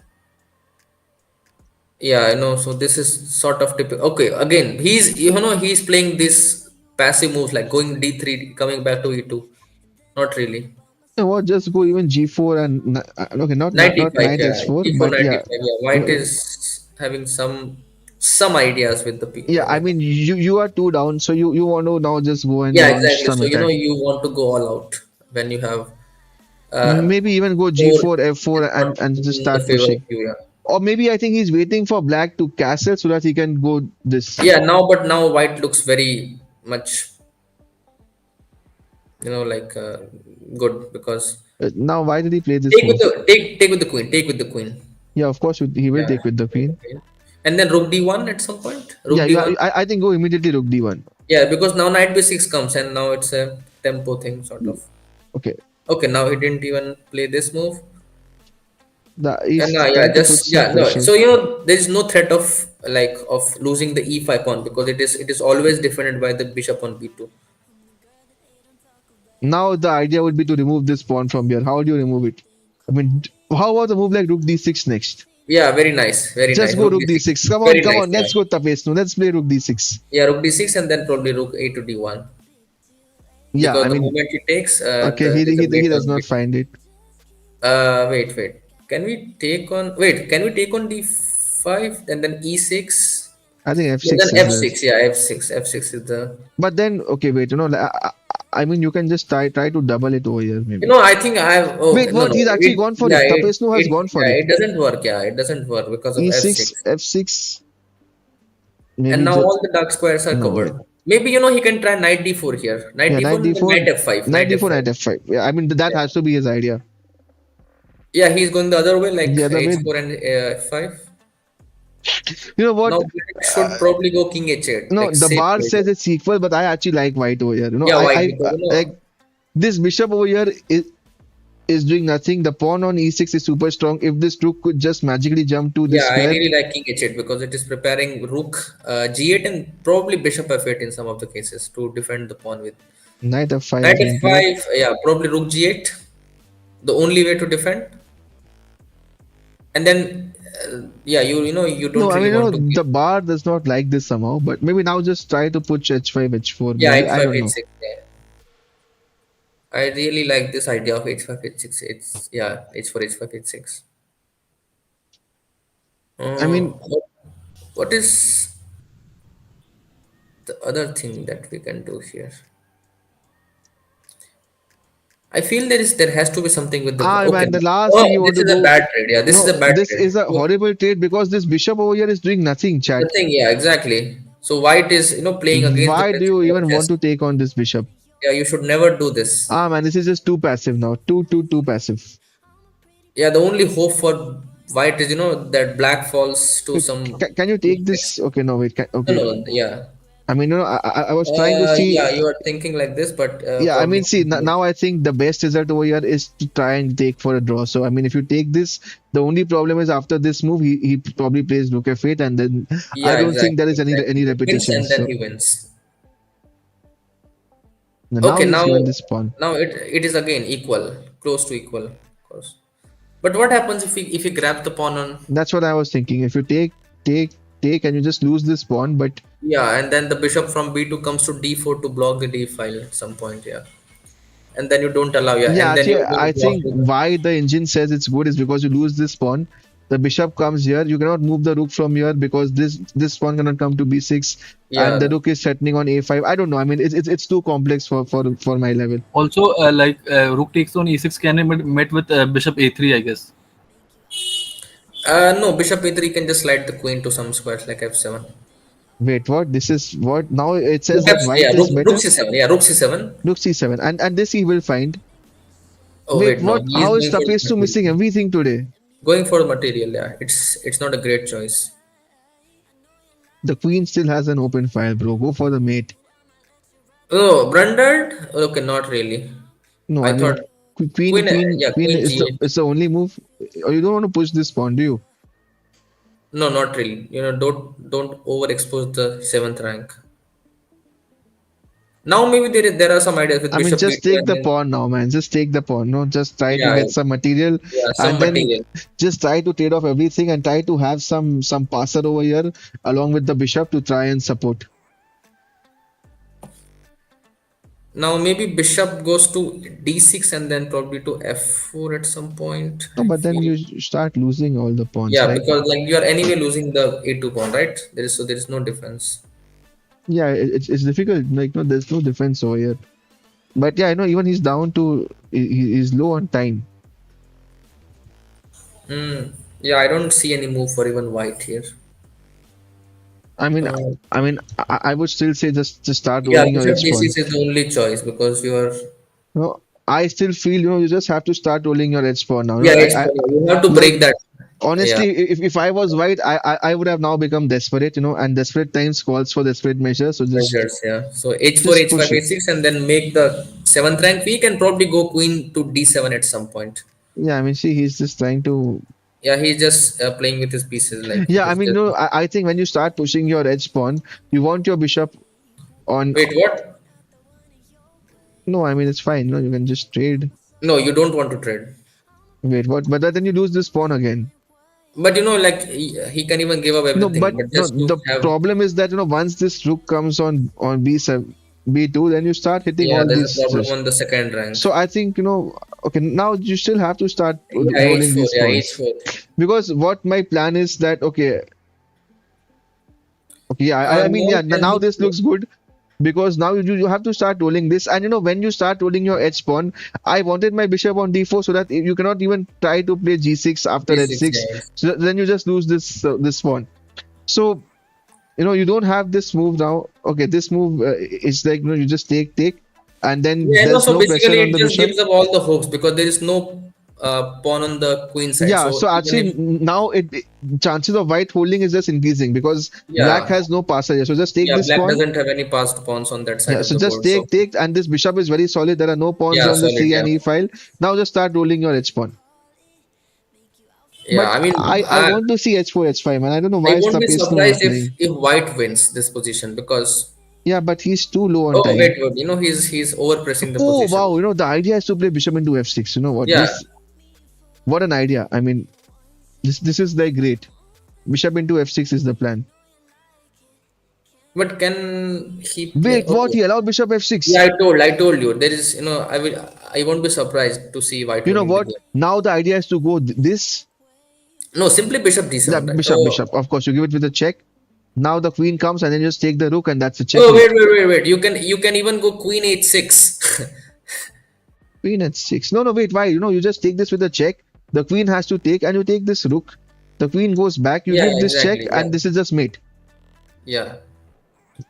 E: Yeah, I know. So this is sort of typical. Okay, again, he's playing this passive moves like going d3, coming back to e2. Not really.
A: You know what? Just go even g4 and okay, not
E: 95,
A: knight
E: yeah.
A: h4,
E: E4
A: but yeah,
E: 95. Yeah, White
A: uh,
E: is having some ideas with the
A: yeah. I
E: like.
A: mean, you are two down, so you want to now just go and
E: Yeah,
A: launch
E: exactly.
A: some
E: So
A: attack.
E: you want to go all out when you have uh
A: Maybe even go
E: four
A: g4, f4,
E: in front
A: and just
E: in the
A: start
E: favor of
A: pushing.
E: you. Yeah.
A: Or maybe I think he's waiting for black to castle so that he can go this.
E: Yeah. Now White looks very much like good because
A: Now, why did he play this move?
E: take with the queen. Take with the queen.
A: Yeah, of course he will
E: Yeah.
A: take with the
E: Take with
A: queen.
E: the queen. And then rook d1 at some point.
A: Yeah,
E: Rook d1.
A: I think go immediately rook d1.
E: Yeah, because now knight b6 comes and now it's a tempo thing sort of.
A: Okay,
E: Okay, now he didn't even play this move. And
A: he's
E: yeah,
A: trying to put
E: just
A: some
E: yeah, no.
A: pressure.
E: So there is no threat of losing the e5 pawn because it is always defended by the bishop on b2.
A: Now the idea would be to remove this pawn from here. How do you remove it? I mean, how about a move like rook d6 next?
E: Yeah, very nice, very
A: Just
E: nice.
A: go
E: Rook
A: rook
E: d6,
A: d6.
E: very
A: Come
E: nice.
A: on.
E: Yeah,
A: Let's go Tapesnu. Let's play rook d6.
E: yeah, rook d6 and then probably rook a to d1
A: Yeah,
E: because
A: I
E: the
A: mean,
E: moment he takes,
A: okay,
E: there's a
A: he
E: mate
A: does
E: on
A: not
E: b2.
A: find it.
E: Wait. Can we take on? Wait, can we take on d5 and then e6?
A: I think
E: Yeah, then
A: f6 is there.
E: f6. Yeah, f6. F6 is the.
A: But then, okay, wait, I mean, you can just try to double it over here, maybe.
E: I think I have.
A: Wait,
E: Okay, no,
A: what?
E: no.
A: He's actually gone for
E: Yeah,
A: it. Tapesnu has gone for it.
E: it doesn't work. Yeah, it doesn't work because of
A: E6,
E: f6.
A: f6,
E: And
A: maybe
E: now
A: just
E: all the dark squares are
A: no wait.
E: covered. Maybe he can try knight d4 here. Knight
A: Yeah,
E: d4
A: knight
E: and then
A: d4,
E: knight f5.
A: knight
E: Knight
A: d4,
E: f5.
A: knight f5. Yeah, I mean that
E: Yeah,
A: has to be his idea.
E: yeah. He's going the other way, like
A: The other way,
E: h4 and f5.
A: you know
E: Now
A: what?
E: black should probably go king h8,
A: No,
E: like
A: the
E: safe
A: bar
E: play.
A: says it's equal, but I actually like white over here.
E: Yeah, white
A: I
E: because
A: like this bishop over here is doing nothing. The pawn on e6 is super strong. If this rook could just magically jump to this
E: yeah, I
A: square,
E: really like king h8 because it is preparing rook g8 and probably bishop f8 in some of the cases to defend the pawn with.
A: knight f5
E: Knight
A: has been played.
E: f5, yeah, probably rook g8, the only way to defend. And then, yeah, you
A: No,
E: don't
A: I
E: really
A: mean,
E: want to give.
A: the bar does not like this somehow, but maybe now just try to put h5, h4,
E: Yeah,
A: maybe. I
E: h5,
A: don't know.
E: h6. Yeah. I really like this idea of h5, h6. It's, yeah, h4, h5, h6.
A: I mean,
E: What is the other thing that we can do here? I feel there has to be something with the okay.
A: man, the last
E: Oh,
A: thing you want
E: this
A: to
E: is a
A: do.
E: bad trade. Yeah, this is
A: No,
E: a bad
A: this
E: trade.
A: is a
E: So,
A: horrible trade because this bishop over here is doing nothing,
E: the
A: chat.
E: thing, yeah, exactly. So white is playing against the
A: Why do you
E: principle of
A: even want
E: chess.
A: to take on this bishop?
E: Yeah, you should never do this.
A: Man, this is just too passive now. Too passive.
E: Yeah, the only hope for white is that black falls to
A: Wait,
E: some
A: can you take
E: weakness.
A: this? Okay, no, wait.
E: No,
A: Okay.
E: no, yeah.
A: I mean, I was trying to see.
E: Yeah, you are thinking like this, but
A: Yeah, I
E: probably
A: mean, see,
E: not.
A: now I think the best result over here is to try and take for a draw. So, I mean, if you take this, the only problem is after this move, he probably plays Rook F8, and then I
E: Yeah,
A: don't think there
E: exactly,
A: is
E: exactly.
A: any
E: He wins
A: repetition.
E: and then
A: So
E: he wins.
A: now
E: Okay,
A: he's
E: now
A: given this pawn.
E: now it is again equal, close to equal, of course. But what happens if he grabs the pawn on?
A: That's what I was thinking. If you take, and you just lose this pawn, but
E: Yeah, and then the bishop from b2 comes to d4 to block the d file at some point. Yeah, and then you don't allow. Yeah,
A: yeah,
E: and then
A: actually,
E: you're going
A: I
E: to block
A: think
E: with.
A: why the engine says it's good is because you lose this pawn. The bishop comes here. You cannot move the rook from here because this pawn cannot come to b6, and the
E: Yeah,
A: rook is threatening on a5. I don't know. I mean, it's too complex for my level.
D: Also, rook takes on e6 can be met with bishop a3, I guess.
E: no, bishop e3 can just slide the queen to some squares like f7.
A: Wait, what? This is what? Now it says
E: Rook
A: that
E: yeah,
A: white is
E: rook
A: better.
E: c7. Yeah, rook c7.
A: Rook c7, and this he will find.
E: Oh
A: Wait,
E: wait, no,
A: what?
E: he is
A: How is
E: going for the
A: Tapestru
E: material.
A: missing everything today?
E: Going for the material. Yeah, it's not a great choice.
A: The queen still has an open file, bro. Go for the mate.
E: Oh, blundered? Okay, not really.
A: No,
E: I
A: I
E: thought
A: mean, queen,
E: yeah,
A: queen
E: queen g8.
A: is the only move. Or you don't want to push this pawn, do you?
E: No, not really. Don't overexpose the seventh rank. Now maybe there are some ideas with
A: I mean,
E: bishop
A: just
E: b2
A: take
E: and
A: the
E: then
A: pawn now, man. Just take the pawn. No, just try to
E: yeah,
A: get some material,
E: yeah, some
A: and then
E: material.
A: just try to trade off everything and try to have some passer over here along with the bishop to try and support.
E: Now maybe bishop goes to d6 and then probably to f4 at some point.
A: No,
E: I
A: but then
E: feel
A: you start losing all the pawns,
E: yeah,
A: right?
E: because like you are anyway losing the a2 pawn, right? There is no difference.
A: Yeah, it's difficult. Like no, there's no defense over here. But yeah, I know even he's down to he's low on time.
E: Hmm. Yeah, I don't see any move for even white here.
A: I mean,
E: Uh,
A: I would still say just start
E: yeah,
A: rolling your
E: bishop
A: edge pawn.
E: d6 is the only choice because you are
A: No, I still feel you just have to start rolling your edge pawn now.
E: yeah, h4. You have to
A: Like
E: break that. Yeah,
A: honestly, if I was white, I would have now become desperate, and desperate times calls for desperate measures. So
E: measures. Yeah. So h4,
A: just
E: h5,
A: push it.
E: h6, and then make the seventh rank weak and probably go queen to d7 at some point.
A: Yeah, I mean, see, he's just trying to.
E: Yeah, he's just playing with his pieces. Like
A: Yeah, I
E: he's
A: mean,
E: just
A: no, I think when you start pushing your edge pawn, you want your bishop on.
E: wait. What?
A: No, I mean it's fine. No, you can just trade.
E: No, you don't want to trade.
A: Wait, what? But then you lose this pawn again.
E: But like he can even give up
A: No,
E: everything,
A: but
E: but
A: no,
E: just to
A: the
E: have
A: problem is that once this rook comes on b7, b2, then you start hitting
E: yeah,
A: all
E: there's a
A: these.
E: problem on the second rank.
A: So I think okay, now you still have to start
E: Yeah,
A: rolling
E: h4.
A: these
E: Yeah,
A: pawns
E: h4.
A: because what my plan is that okay, yeah, I mean,
E: Now
A: yeah,
E: can
A: now
E: he?
A: this looks good because now you have to start rolling this, and when you start rolling your edge pawn, I wanted my bishop on d4 so that you cannot even try to play g6 after
E: D6,
A: h6,
E: yeah.
A: so then you just lose this pawn. So you don't have this move now. Okay, this move is like you just take, and then
E: Yeah, no,
A: there's
E: so
A: no pressure
E: basically
A: on
E: it
A: the
E: just
A: bishop.
E: gives up all the hooks because there is no pawn on the queen side.
A: Yeah,
E: So
A: so
E: even
A: actually
E: if
A: now chances of white holding is just increasing because black
E: yeah,
A: has no passer here. So just take
E: yeah,
A: this
E: black
A: pawn.
E: doesn't have any passed pawns on that side
A: Yeah,
E: of
A: so
E: the
A: just
E: board. So
A: take, and this bishop is very solid. There are no pawns
E: yeah,
A: on the
E: solid.
A: c
E: Yeah,
A: and e file. Now just start rolling your h pawn.
E: yeah.
A: But
E: I mean,
A: I want to see h4, h5, man. I don't know
E: I
A: why is
E: won't be
A: Tapesnu not
E: surprised
A: playing.
E: if white wins this position because
A: Yeah, but he's too low on
E: oh wait,
A: time.
E: wait, he's overpressing the
A: Oh
E: position.
A: wow, the idea is to play bishop into f6. You know what?
E: Yeah,
A: What an idea. I mean, this is like great. Bishop into f6 is the plan.
E: but can he play?
A: Wait, what?
E: Okay.
A: He allowed bishop
E: Yeah,
A: f6.
E: I told you there is I won't be surprised to see white
A: You know
E: winning the
A: what?
E: game.
A: Now the idea is to go this.
E: No, simply bishop
A: Yeah,
E: d7, right?
A: bishop, bishop. Of course, you give it with a check. Now the queen comes and then you just take the rook and that's a
E: Oh
A: checkmate.
E: wait. You can even go queen h6.
A: Queen at 6. No, no, wait, why? You just take this with a check. The queen has to take and you take this rook. The queen goes back. You
E: Yeah,
A: give this check
E: exactly.
A: and
E: Yeah,
A: this is just mate.
E: yeah,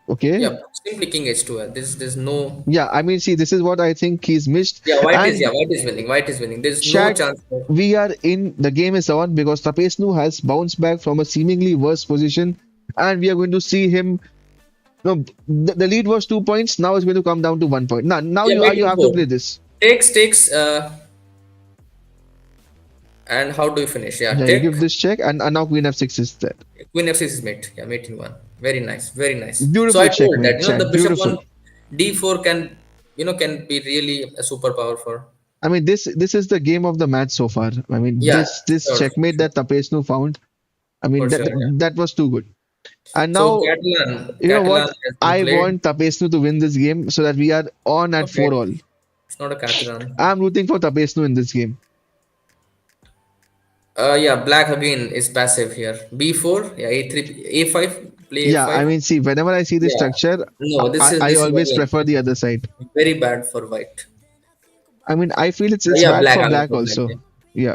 A: Okay.
E: yeah. Simply king h2. There's no
A: Yeah, I mean, see, this is what I think he's missed. And
E: white is winning. White is winning. There's no
A: Shaq,
E: chance for
A: we are in the game is on because Tapesnu has bounced back from a seemingly worse position, and we are going to see him. No, the lead was 2 points. Now it's going to come down to 1 point. Now
E: yeah,
A: you
E: making
A: have to
E: four.
A: play this.
E: Takes and how do you finish? Yeah,
A: Yeah, you
E: take
A: give this check, and now Queen f6 is there.
E: queen f6 is mate. Yeah, mate in one. Very nice, very nice. So
A: Beautiful
E: I told that
A: checkmate,
E: the
A: Shaq.
E: bishop
A: Beautiful.
E: on d4 can be really a superpower for
A: I mean, this is the game of the match so far. I mean,
E: yeah,
A: this
E: sure,
A: checkmate
E: sure,
A: that Tapesnu found. I mean,
E: for
A: that
E: sure. Yeah.
A: that was too good. And
E: So
A: now, you know
E: Catalan
A: what?
E: has been
A: I
E: played.
A: want Tapesnu to win this game so that we are on at
E: Okay,
A: 4 all.
E: it's not a Catalan.
A: I'm rooting for Tapesnu in this game.
E: Yeah, black again is passive here. B4, yeah, A3, A5, play
A: Yeah, I
E: A5.
A: mean, see, whenever I see this
E: Yeah.
A: structure,
E: No,
A: I
E: this is
A: always
E: again
A: prefer the other side.
E: very bad for white.
A: I mean, I feel it's
E: Yeah,
A: bad
E: black
A: for
E: again
A: black
E: for black.
A: also.
E: Yeah.
A: Yeah.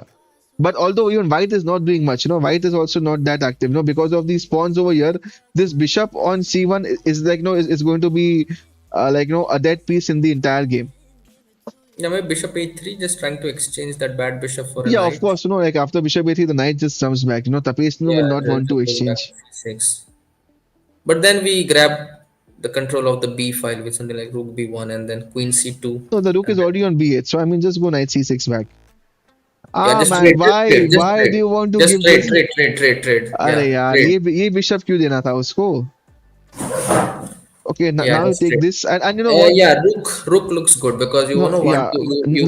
A: But although even white is not doing much, white is also not that active, because of these pawns over here. This bishop on c1 is like, is going to be like, a dead piece in the entire game.
E: Yeah, maybe bishop A3, just trying to exchange that bad bishop for a
A: Yeah, of
E: knight.
A: course, like after bishop a3, the knight just comes back. Tapesnu will
E: Yeah,
A: not want
E: to
A: to
E: bring back
A: exchange.
E: c6. But then we grab the control of the B file with something like rook B1 and then queen C2.
A: So the rook
E: And
A: is
E: then,
A: already on b8. So I mean, just go knight c6 back.
E: yeah,
A: Ah
E: just
A: man,
E: trade, just
A: why
E: trade, just
A: why do
E: trade.
A: you want to
E: Just
A: give
E: trade,
A: this?
E: trade.
A: अरे
E: Yeah,
A: यार
E: trade.
A: ये bishop क्यों देना था उसको? Okay,
E: Yeah,
A: now you
E: that's
A: take
E: great.
A: this, and you know what?
E: Yeah, rook looks good because you
A: No,
E: wanna want
A: yeah.
E: to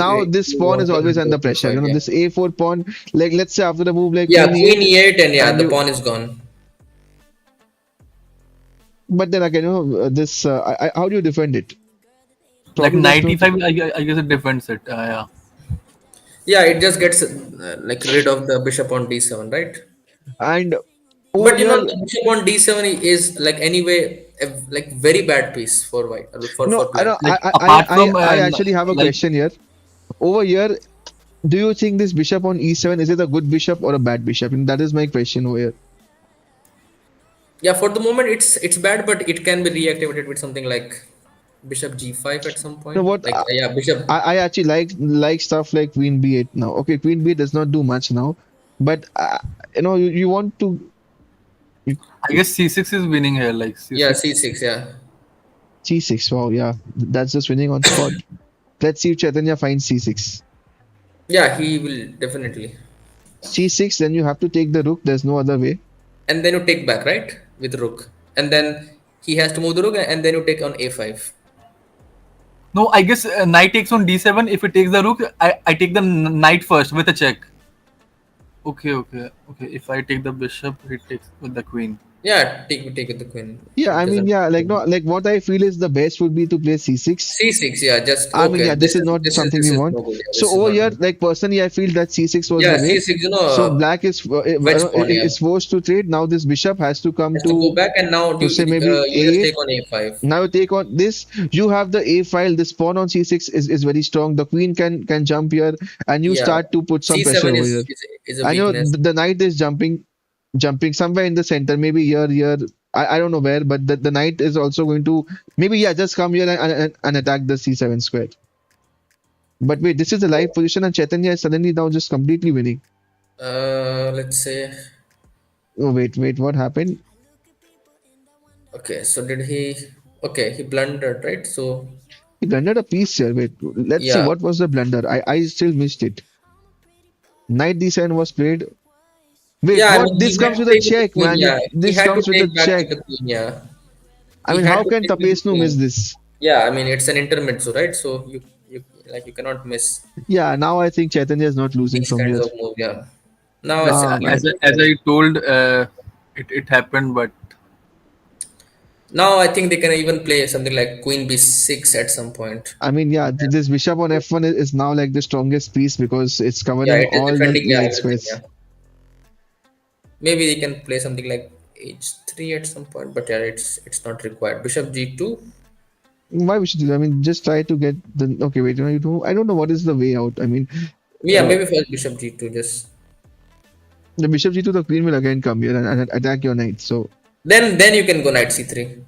A: Now this
E: you
A: pawn is
E: want him
A: always
E: to
A: under
E: go
A: pressure.
E: b5. Yeah,
A: This a4 pawn, like let's say after the move like
E: yeah,
A: queen
E: queen
A: e8,
E: e8, and yeah,
A: and
E: the
A: you.
E: pawn is gone.
A: But then again, this. How do you defend it?
D: Like
A: Probably there's no.
D: 95, I guess it defends it. Yeah.
E: Yeah, it just gets like rid of the bishop on d7, right?
A: And over
E: But
A: here,
E: the bishop on d7 is like anyway a like very bad piece for white
A: no,
E: for
A: I
E: black.
A: don't.
D: Like apart from
A: I actually have a
D: like
A: question here. Over here, do you think this bishop on e7 is it a good bishop or a bad bishop? And that is my question over here.
E: Yeah, for the moment it's bad, but it can be reactivated with something like bishop g5 at some
A: You know
E: point.
A: what?
E: Like yeah, bishop.
A: I actually like stuff like queen b8 now. Okay, queen b8 does not do much now, but you want to you,
D: I guess C6 is winning here. Like
E: Yeah,
D: C6.
E: c6. Yeah,
A: c6. Wow, yeah, that's just winning on spot. Let's see if Chaitanya finds c6.
E: yeah, he will definitely.
A: C6, then you have to take the rook. There's no other way.
E: And then you take back, right, with rook, and then he has to move the rook, and then you take on a5.
D: No, I guess knight takes on D7. If it takes the rook, I take the knight first with a check. Okay, okay, okay. If I take the bishop, it takes with the queen.
E: Yeah, take with the queen.
A: Yeah,
E: It
A: I mean,
E: doesn't.
A: yeah, like no, like what I feel is the best would be to play c6.
E: C6, yeah, just
A: I mean,
E: okay.
A: yeah, this is not something
E: This
A: we
E: is
A: want.
E: no good. Yeah,
A: So
E: this is
A: over
E: not
A: here,
E: good.
A: like personally, I feel that c6 was
E: Yeah,
A: the way.
E: C6,
A: So black is
E: wedge pawn, yeah.
A: is forced to trade. Now this bishop has to come
E: Has to go back, and now
A: to say maybe
E: you just
A: a8.
E: take on A5.
A: Now you take on this. You have the a file. This pawn on c6 is very strong. The queen can jump here, and you
E: Yeah,
A: start to put some pressure
E: C7
A: over here.
E: is a
A: I know
E: weakness.
A: the knight is jumping somewhere in the center, maybe here. I don't know where, but the knight is also going to maybe yeah just come here and attack the c7 square. But wait, this is the live position, and Chaitanya is suddenly now just completely winning.
E: Let's say.
A: Oh wait, what happened?
E: Okay, so did he? Okay, he blundered, right? So
A: He blundered a piece here. Wait, let's see
E: yeah,
A: what was the blunder. I still missed it. Knight d7 was played. Wait,
E: yeah. I
A: what?
E: mean, he
A: This
E: had
A: comes
E: to
A: with a
E: take with the
A: check,
E: queen.
A: man.
E: Yeah, he
A: This
E: had to
A: comes with a
E: take back
A: check.
E: with the queen. Yeah,
A: I
E: he
A: mean,
E: had
A: how
E: to
A: can
E: take with the
A: Tapesnu miss
E: queen.
A: this?
E: Yeah, I mean it's an intermezzo, right? So you cannot miss
A: Yeah, now I think Chaitanya is not losing
E: these
A: from
E: kinds
A: here.
E: of moves. Yeah. Now
A: Ah,
E: I
A: man.
E: think
D: As I told, it happened, but
E: now I think they can even play something like Queen B6 at some point.
A: I mean, yeah, this bishop on f1 is now like the strongest piece because it's
E: Yeah,
A: covering
E: it is
A: all the
E: defending, yeah,
A: e8
E: everything.
A: squares.
E: Yeah, maybe they can play something like H3 at some point, but yeah, it's not required. Bishop G2.
A: Why we should do that? I mean, just try to get the. Okay, wait, I don't know what is the way out. I mean,
E: Yeah,
A: uh,
E: maybe first Bishop G2. Just
A: the bishop g2, the queen will again come here and attack your knight. So,
E: then you can go Knight C3.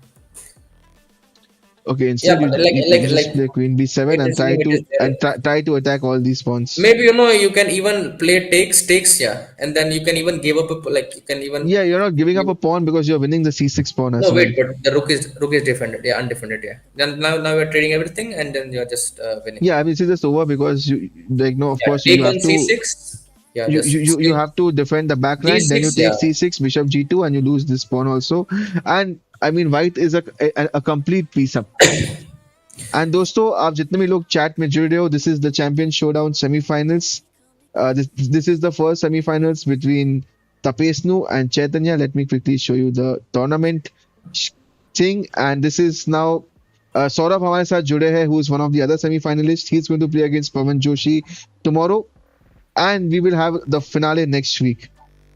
A: okay,
E: Yeah,
A: instead
E: but
A: you just play queen b7
E: it
A: and
E: is it is there.
A: try to attack all these pawns.
E: Maybe you can even play takes, yeah, and then you can even give up like you can even
A: Yeah, you're not giving up
E: give,
A: a pawn because you're winning the c6 pawn
E: no
A: as well.
E: wait, but the rook is defended, yeah, undefended, yeah. Then now you're trading everything, and then you're just winning.
A: Yeah, I mean, it's just over because you like no, of
E: Yeah,
A: course
E: take
A: you
E: on
A: have to
E: C6. Yeah, just
A: you
E: stay.
A: have to defend the back rank, then you
E: G6,
A: take
E: yeah.
A: c6, bishop g2, and you lose this pawn also. And I mean, white is a complete piece up. And दोस्तों आप जितने भी लोग chat में जुड़ रहे हो, this is the champion showdown semifinals. This is the first semifinals between Tapesnu and Chaitanya. Let me quickly show you the tournament thing. And this is now Saurabh हमारे साथ जुड़े हैं, who is one of the other semi-finalists. He's going to play against Pawan Joshi tomorrow, and we will have the finale next week.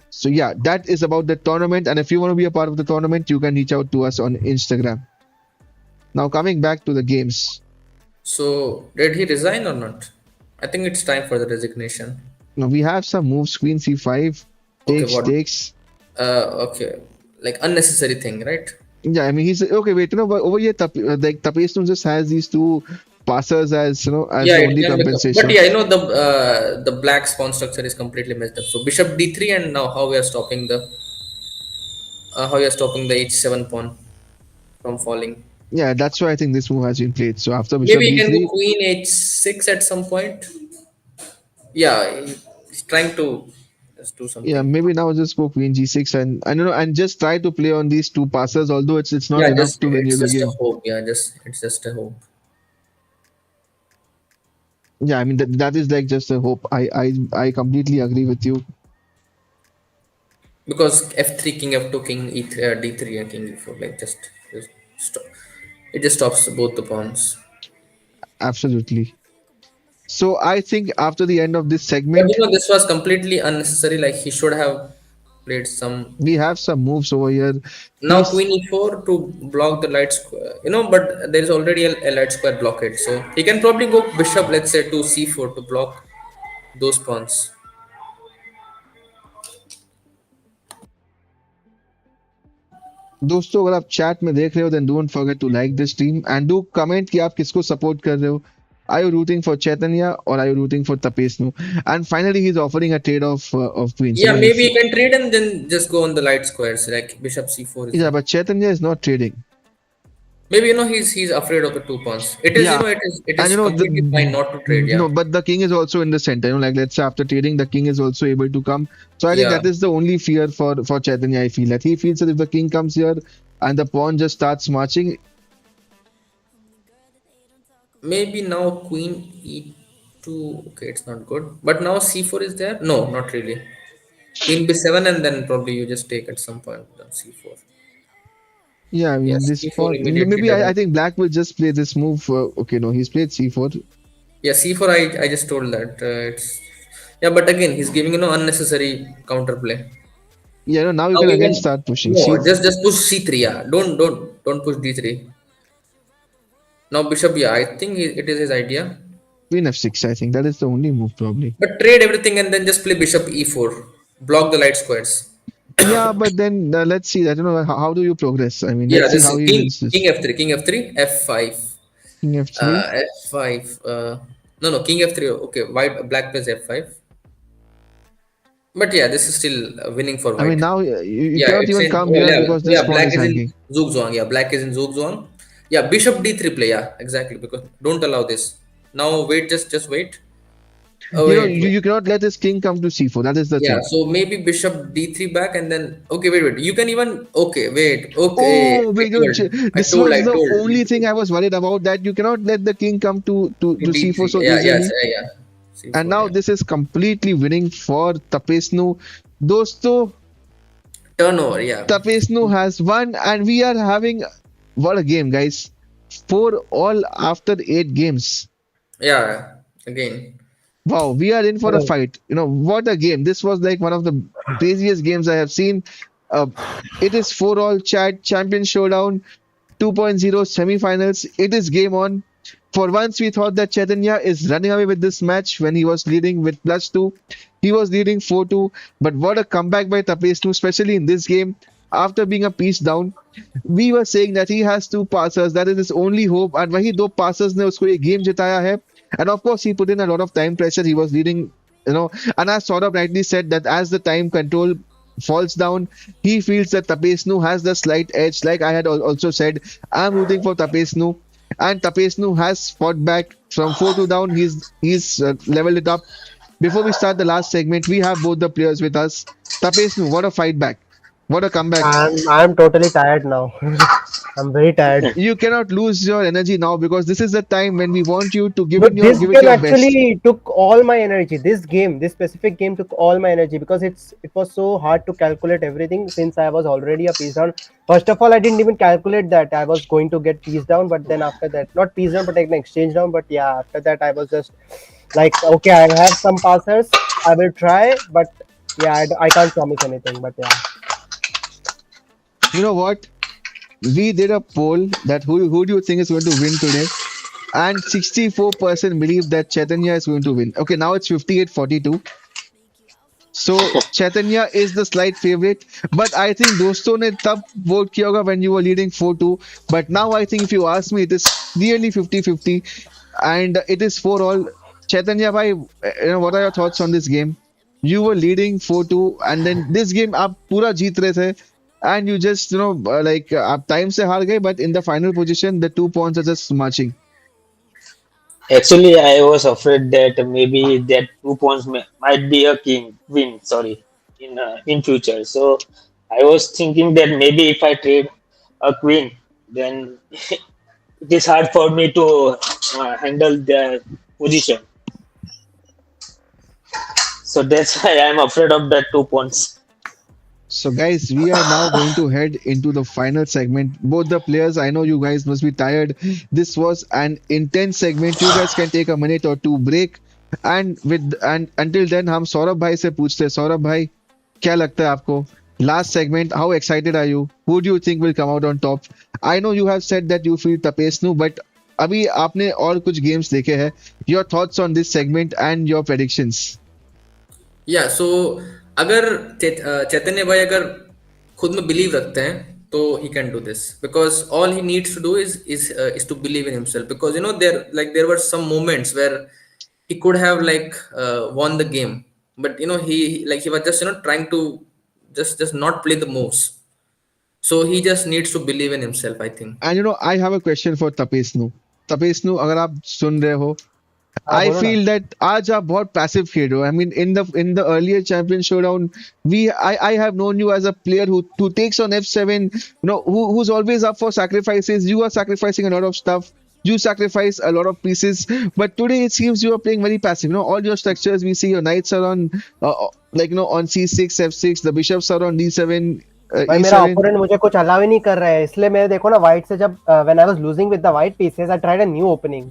A: So yeah, that is about the tournament. And if you want to be a part of the tournament, you can reach out to us on Instagram. Now coming back to the games.
E: So did he resign or not? I think it's time for the resignation.
A: Now we have some moves. Queen c5
E: Okay,
A: takes
E: what?
A: takes.
E: Okay, like unnecessary thing, right?
A: Yeah, I mean he's okay. Wait, but over here, like Tapesnu just has these two passers as as
E: Yeah,
A: the
E: it
A: only
E: can become. But
A: compensation.
E: yeah, the black pawn structure is completely messed up. So bishop d3, and now how we are stopping the h7 pawn from falling.
A: Yeah, that's why I think this move has been played. So after
E: Maybe
A: bishop
E: you can go
A: d3,
E: queen h6 at some point. Yeah, he's trying to Just do
A: Yeah,
E: something.
A: maybe now just go queen g6 and and just try to play on these two passes. Although it's not
E: Yeah,
A: enough
E: just
A: to win you
E: it's
A: the
E: just a
A: game.
E: hope. Yeah, just it's just a hope.
A: Yeah, I mean that is like just a hope. I completely agree with you.
E: Because f3, king f2, king e3, d3, and king e4, like just stop. It just stops both the pawns.
A: Absolutely. So I think after the end of this
E: But
A: segment,
E: this was completely unnecessary. Like he should have played some.
A: we have some moves over here.
E: Now
A: He's
E: queen e4 to block the light square. But there is already a light square blockade, so he can probably go bishop, let's say, to c4 to block those pawns.
A: दोस्तों अगर आप chat में देख रहे हो then don't forget to like this stream and do comment कि आप किसको support कर रहे हो. Are you rooting for Chaitanya or are you rooting for Tapesnu? And finally, he's offering a trade of queens.
E: Yeah,
A: If
E: maybe you can trade and then just go on the light squares. Like bishop c4 is
A: yeah,
E: there.
A: but Chaitanya is not trading.
E: Maybe he's afraid of the two pawns. It is
A: Yeah,
E: it
A: and
E: is completely fine not to trade. Yeah,
A: no, but the king is also in the center. Like let's say after trading, the king is also able to come. So I think
E: yeah.
A: that is the only fear for Chaitanya. I feel that he feels that if the king comes here and the pawn just starts marching,
E: Maybe now queen e2. Okay, it's not good. But now c4 is there. No, not really. Queen b7 and then probably you just take at some point on c4.
A: yeah, I mean
E: Yes,
A: this
E: c4
A: pawn.
E: immediately
A: Maybe I
E: double.
A: think Black will just play this move. Okay, no, he's played c4.
E: Yeah, c4. I just told that it's yeah, but again he's giving unnecessary counterplay.
A: Yeah, no, now you
E: Now
A: can again
E: even
A: start pushing.
E: no,
A: See,
E: just push c3. Yeah, don't push d3. Now bishop. Yeah, I think it is his idea.
A: queen f6. I think that is the only move probably.
E: But trade everything and then just play bishop e4. Block the light squares.
A: Yeah, but then let's see that how do you progress? I mean,
E: Yeah,
A: let's see
E: this
A: how
E: is
A: he
E: king
A: wins this.
E: king f3, king f3, f5.
A: King f3.
E: F5. No, king f3. Okay, white black plays f5. But yeah, this is still winning for
A: I mean,
E: white.
A: now you
E: Yeah,
A: cannot
E: it's
A: even
E: in.
A: come
E: Oh,
A: here
E: yeah,
A: because this
E: yeah.
A: pawn
E: Black
A: is
E: is in
A: hanging.
E: zugzwang. Yeah, black is in zugzwang. Yeah, bishop d3 play. Yeah, exactly. Because don't allow this. Now wait, just wait. Oh wait, wait.
A: You cannot let this king come to c4. That is the
E: Yeah,
A: thing.
E: so maybe bishop d3 back and then okay, wait. You can even okay, wait. Okay,
A: Oh,
E: I
A: wait,
E: told. I
A: this
E: told.
A: was
E: I
A: the
E: told.
A: only thing I was worried about. That you cannot let the king come
E: To
A: to c4
E: d3.
A: so
E: Yeah, yes,
A: easily.
E: yeah.
A: And
E: c4.
A: now
E: Yeah.
A: this is completely winning for Tapesnu. Dosto,
E: Turnover. Yeah.
A: Tapesnu has won, and we are having what a game, guys. 4 all after 8 games.
E: Yeah. Again.
A: Wow, we are in for
C: What
A: a
C: a
A: fight. What a game. This was like one of the craziest games I have seen. Uh, it is 4 all chat champion showdown 2.0 semifinals. It is game on. For once, we thought that Chaitanya is running away with this match when he was leading with +2. He was leading 4-2. But what a comeback by Tapesnu, especially in this game. After being a piece down, we were saying that he has two passers. That is his only hope. And वही दो passers ने उसको ये game जिताया है. And of course, he put in a lot of time pressure. He was leading, and as Saurabh rightly said, that as the time control falls down, he feels that Tapesnu has the slight edge. Like I had also said, I'm rooting for Tapesnu, and Tapesnu has fought back from 4-2 down. He's leveled it up. Before we start the last segment, we have both the players with us. Tapesnu, what a fight back! What a comeback!
C: I'm totally tired now. I'm very tired.
A: You cannot lose your energy now because this is the time when we want you to
C: But this
A: give it
C: game
A: your best.
C: actually took all my energy. This specific game took all my energy because it was so hard to calculate everything since I was already a piece down. First of all, I didn't even calculate that I was going to get piece down, but then after that, not piece down, but like an exchange down. But yeah, after that, I was just like, okay, I have some passers. I will try, but yeah, I can't promise anything. But yeah,
A: You know what? We did a poll that who do you think is going to win today? And 64% believe that Chaitanya is going to win. Okay, now it's 58-42. So Chaitanya is the slight favorite, but I think दोस्तों ने तब vote किया होगा when you were leading 4-2. But now I think if you ask me, it is clearly 50-50, and it is 4 all. Chaitanya bhai, what are your thoughts on this game? You were leading 4-2, and then this game आप पूरा जीत रहे थे, and you just आप time से हार गए, but in the final position, the 2 pawns are just marching.
B: Actually, I was afraid that maybe that 2 points might be a king win. Sorry. in future. So I was thinking that maybe if I trade a queen, then it is hard for me to handle the position. So that's why I'm afraid of that 2 points.
A: So, guys, we are now going to head into the final segment. Both the players, I know you guys must be tired. This was an intense segment. You guys can take a minute or two break. And until then, हम सौरभ भाई से पूछते हैं सौरभ भाई क्या लगता है आपको last segment how excited are you who do you think will come out on top I know you have said that you feel Tapesnu but अभी आपने और कुछ गेम्स देखे हैं your thoughts on this segment and your predictions
E: या so अगर चैतन्य भाई अगर खुद में बिलीव रखते हैं तो he can do this because all he needs to do is to believe in himself because you know there were some moments where he could have won the game, but you know he was just trying to just not play the moves. So he just needs to believe in himself, I think.
A: And you know I have a question for Tapesnu अगर आप सुन रहे हो
C: हाँ
A: I
C: बोलो ना।
A: feel that आज आप बहुत passive खेल रहे हो. I mean, in the earlier champion showdown, I have known you as a player who takes on F7, who's always up for sacrifices. You are sacrificing a lot of stuff. You sacrifice a lot of pieces, but today it seems you are playing very passive. All your structures we see your knights are on, on C6, F6. The bishops are on D7,
C: भाई मेरा
A: E7.
C: Opponent मुझे कुछ allow ही नहीं कर रहा है इसलिए मैं देखो ना व्हाइट से जब when I was losing with the white pieces I tried a new opening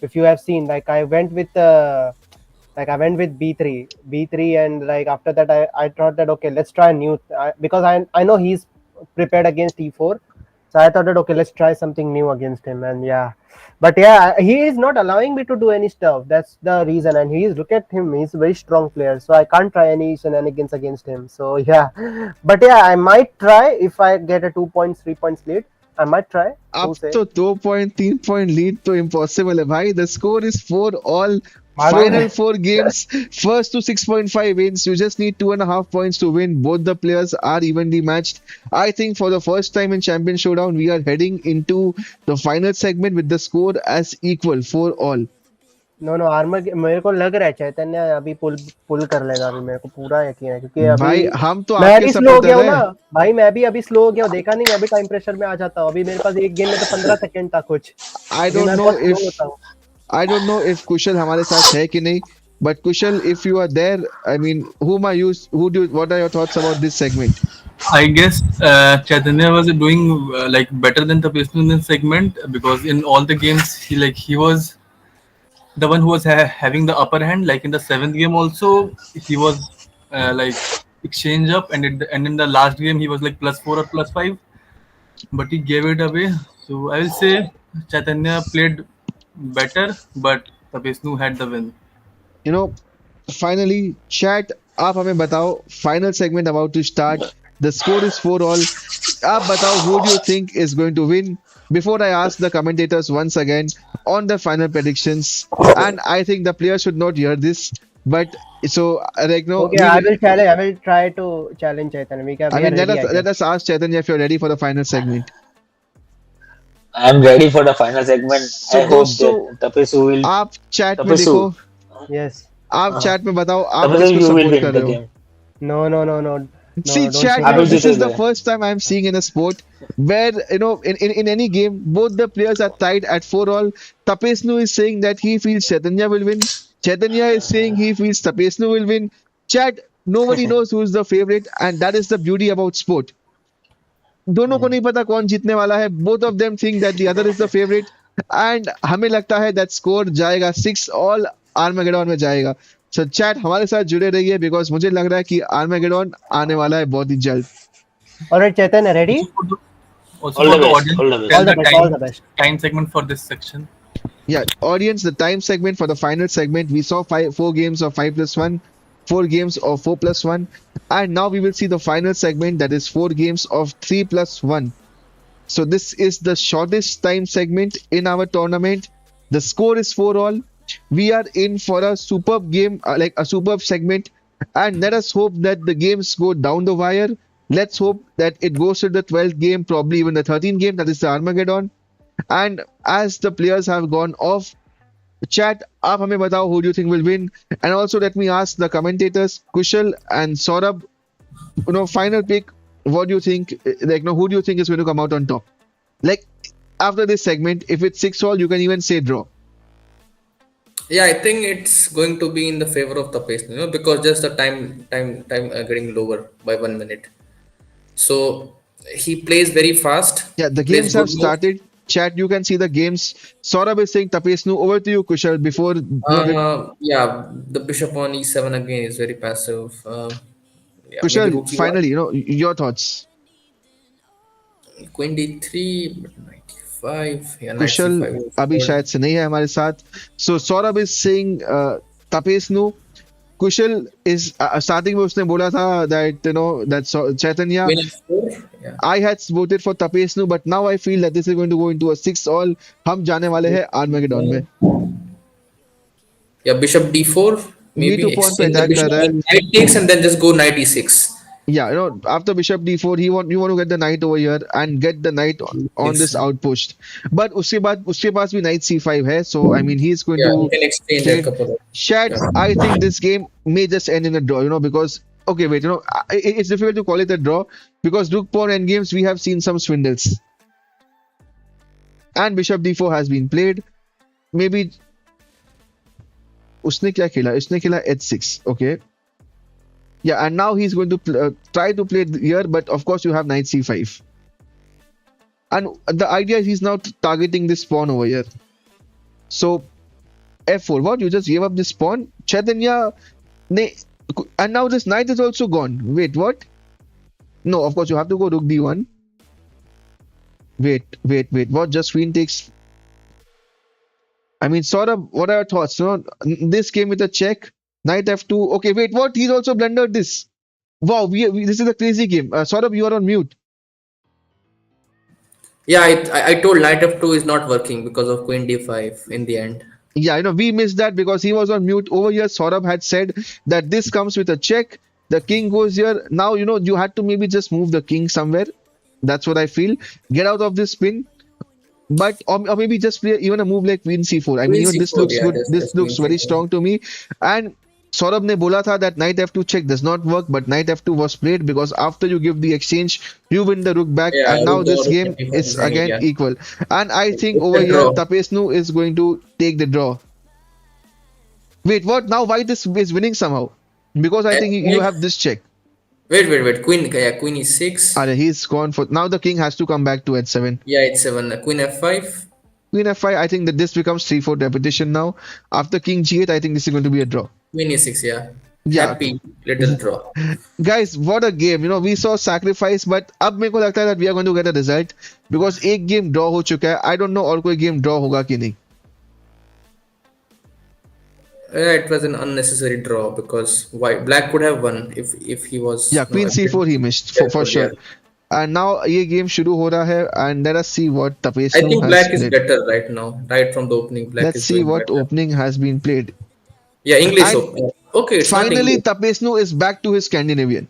C: if you have seen I went with b3 and after that I thought that okay let's try a new because I know he's prepared against e4 so I thought that okay let's try something new against him and yeah but yeah he is not allowing me to do any stuff that's the reason and look at him he's a very strong player so I can't try any shenanigans against him so yeah but yeah I might try if I get a 2 points 3 points lead I might try
A: अब तो 2.3 point lead तो impossible है भाई the score is 4-all final 4 games first to 6.5 wins you just need 2.5 points to win both the players are evenly matched I think for the first time in champion showdown we are heading into the final segment with the score as equal 4-all
C: no armour मेरे को लग रहा है चैतन्य अभी पुल पुल कर लेगा अभी मेरे को पूरा यकीन है क्योंकि अभी
A: भाई हम तो
C: मैं
A: आपके
C: भी स्लो हो गया
A: सपोर्टर
C: हूँ ना
A: है
C: भाई मैं भी अभी स्लो हो गया हूँ देखा नहीं मैं भी टाइम प्रेशर में आ जाता हूँ अभी मेरे पास एक गेम में तो 15 सेकंड था कुछ
A: आई
C: अभी
A: डोंट
C: मैं
A: नो
C: बहुत स्लो
A: इफ
C: होता हूँ
A: I don't know if Kushal हमारे साथ है कि नहीं but Kushal if you are there I mean what are your thoughts about this segment
D: I guess Chaitanya was doing better than Tapesnu in this segment because in all the games he was the one who was having the upper hand. Like in the seventh game also he was exchange up, and in the last game he was like +4 or +5, but he gave it away. So I will say Chaitanya played better, but Tapesnu had the win.
A: you know finally chat आप हमें बताओ final segment about to start the score is 4-all आप बताओ who do you think is going to win before I ask the commentators once again on the final predictions and I think the players should not hear this but so like no
C: okay I will try to challenge Chaitanya we
A: I
C: are
A: mean
C: ready
A: let us ask Chaitanya if you're ready for the final segment
B: I'm ready for the final segment.
A: so
B: I hope
A: दोस्तों
B: that Tapesu will.
A: आप chat में लिखो
B: Tapesu,
C: yes
A: आप chat में बताओ आप
B: Tapesu,
A: किसको
B: you will
A: support
B: win
A: कर
B: the
A: रहे हो
B: game.
C: no
A: See,
C: don't
A: chat,
C: say
B: आप ही
C: that.
A: this is the
B: जीतेगा.
A: first time I'm seeing in a sport where, in any game, both the players are tied at 4-all. Tapesnu is saying that he feels Chaitanya will win. Chaitanya is saying he feels Tapesnu will win. Chat, nobody knows who is the favorite, and that is the beauty about sport. दोनों को नहीं पता कौन जीतने वाला है both of them think that the other is the favorite and हमें लगता है that score जाएगा 6-all आर्मेगेडॉन में जाएगा so chat हमारे साथ जुड़े रहिए because मुझे लग रहा है कि आर्मेगेडॉन आने वाला है बहुत ही जल्द
C: alright Chaitanya ready
D: Also
B: All
D: for
B: the
D: the
B: best.
D: audience,
B: All the best.
D: tell
C: all the best all the best
D: time segment for this section.
A: yeah audience the time segment for the final segment we saw 4 games of 5+1 4 games of 4+1 and now we will see the final segment that is 4 games of 3+1 so this is the shortest time segment in our tournament the score is 4-all we are in for a superb game like a superb segment and let us hope that the games go down the wire let's hope that it goes to the 12th game probably even the 13th game that is the Armageddon and as the players have gone off chat आप हमें बताओ who do you think will win and also let me ask the commentators Kushal and Saurabh final pick. What do you think? Like, no, who do you think is going to come out on top? Like, after this segment, if it's 6-all, you can even say draw.
E: Yeah, I think it's going to be in the favor of the pace, because just the time getting lower by 1 minute. So he plays very fast.
A: Yeah,
E: He
A: the
E: plays
A: games have
E: good move.
A: started. Chat, you can see the games. Saurabh is saying Tapesnu. Over to you, Kushal. Before
E: Yeah, the bishop on e7 again is very passive. Yeah, maybe
A: Kushal,
E: rook e1,
A: finally, your thoughts.
E: queen d3, but knight e5. Yeah, knight
A: Kusal
E: c5 is
A: अभी
E: good.
A: शायद से नहीं है हमारे साथ. So Saurabh is saying Tapesnu. Kushal is starting में उसने बोला था that that Chaitanya.
E: Queen f4. Yeah,
A: I had voted for Tapesnu, but now I feel that this is going to go into a 6-all. हम जाने वाले हैं Armageddon में.
E: yeah, bishop d4. Maybe
A: V2 pawn पे
E: exchange the
A: attack कर
E: bishop
A: रहा है.
E: and knight takes and then just go knight e6.
A: Yeah, after bishop d4, you want to get the knight over here and get the knight on this
E: Six.
A: outpost. But उसके बाद उसके पास भी knight c5 है, so I mean he's going
E: Yeah,
A: to
E: he can exchange a
A: trade.
E: couple of.
A: Shad,
E: Yeah.
A: I think this game may just end in a draw, because okay, wait, it's difficult to call it a draw because rook pawn endgames we have seen some swindles and bishop d4 has been played. Maybe उसने क्या खेला? उसने खेला h6, okay. Yeah, and now he's going to try to play here, but of course you have knight c5. And the idea is he's now targeting this pawn over here. So f4. What? You just gave up this pawn? Chaitanya, and now this knight is also gone. Wait, what? No, of course you have to go rook d1. Wait. What? Just queen takes. I mean, Saurabh, what are your thoughts? This came with a check. Knight f2. Okay, wait, what? He's also blundered this. Wow, this is a crazy game. Saurabh, you are on mute.
E: Yeah, I told knight f2 is not working because of queen d5 in the end.
A: Yeah, we missed that because he was on mute. Over here, Saurabh had said that this comes with a check. The king goes here. Now, you had to maybe just move the king somewhere. That's what I feel. Get out of this spin. But or maybe just play even a move like queen c4. I mean,
E: Queen
A: even this
E: c4,
A: looks
E: yeah,
A: good. This
E: just queen
A: looks very
E: c4.
A: strong to me. And Saurabh ne bola tha that knight f2 check does not work, but knight f2 was played because after you give the exchange, you win the rook back,
E: Yeah,
A: and now this
E: rook
A: game
E: d5
A: is
E: is hanging,
A: again
E: yeah.
A: equal. And I think
E: It's
A: over
E: a
A: here,
E: draw.
A: Tapesnu is going to take the draw. Wait, what? Now white is winning somehow because I think you have this check.
E: Wait. Queen e6.
A: He's gone for now. The king has to come back to h7.
E: Yeah, h7. Queen f5.
A: Queen f5. I think that this becomes 3-4 repetition now. After king g8, I think this is going to be a draw.
E: Queen e6, yeah.
A: Yeah,
E: Happy little draw.
A: guys, what a game. We saw sacrifice, but अब मेरे को लगता है that we are going to get a result because एक game draw हो चुका है. I don't know और कोई game draw होगा कि नहीं.
E: Yeah, it was an unnecessary draw because black could have won if he was.
A: Yeah,
E: No,
A: queen c4 he missed for
E: yeah.
A: sure. And now ये game शुरू हो रहा है and let us see what
E: I
A: Tapesnu
E: think
A: has
E: black is
A: played.
E: better right now. Right from the opening, black
A: Let's
E: is
A: see
E: doing
A: what
E: better.
A: opening has been played.
E: Yeah, English
A: And
E: opening. Okay, it's not
A: finally,
E: English.
A: Tapesnu is back to his Scandinavian.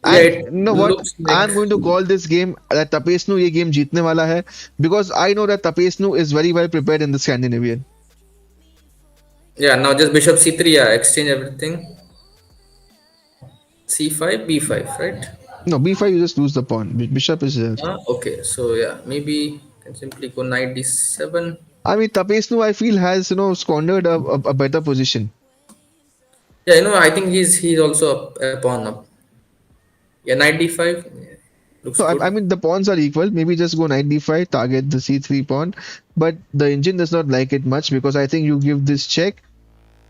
E: Yeah,
A: And
E: it
A: you know what?
E: looks like.
A: I'm going to call this game that Tapesnu ये game जीतने वाला है because I know that Tapesnu is very well prepared in the Scandinavian.
E: Yeah, now just bishop c3. Yeah, exchange everything. c5, b5, right?
A: No, b5 you just lose the pawn. Bishop is there.
E: Okay, so yeah, maybe can simply go knight d7.
A: I mean, Tapesnu I feel has squandered a better position.
E: Yeah, I think he's also a pawn up. Yeah, knight d5. Yeah, looks
A: So I
E: good.
A: mean the pawns are equal. Maybe just go knight d5, target the c3 pawn. But the engine does not like it much because I think you give this check.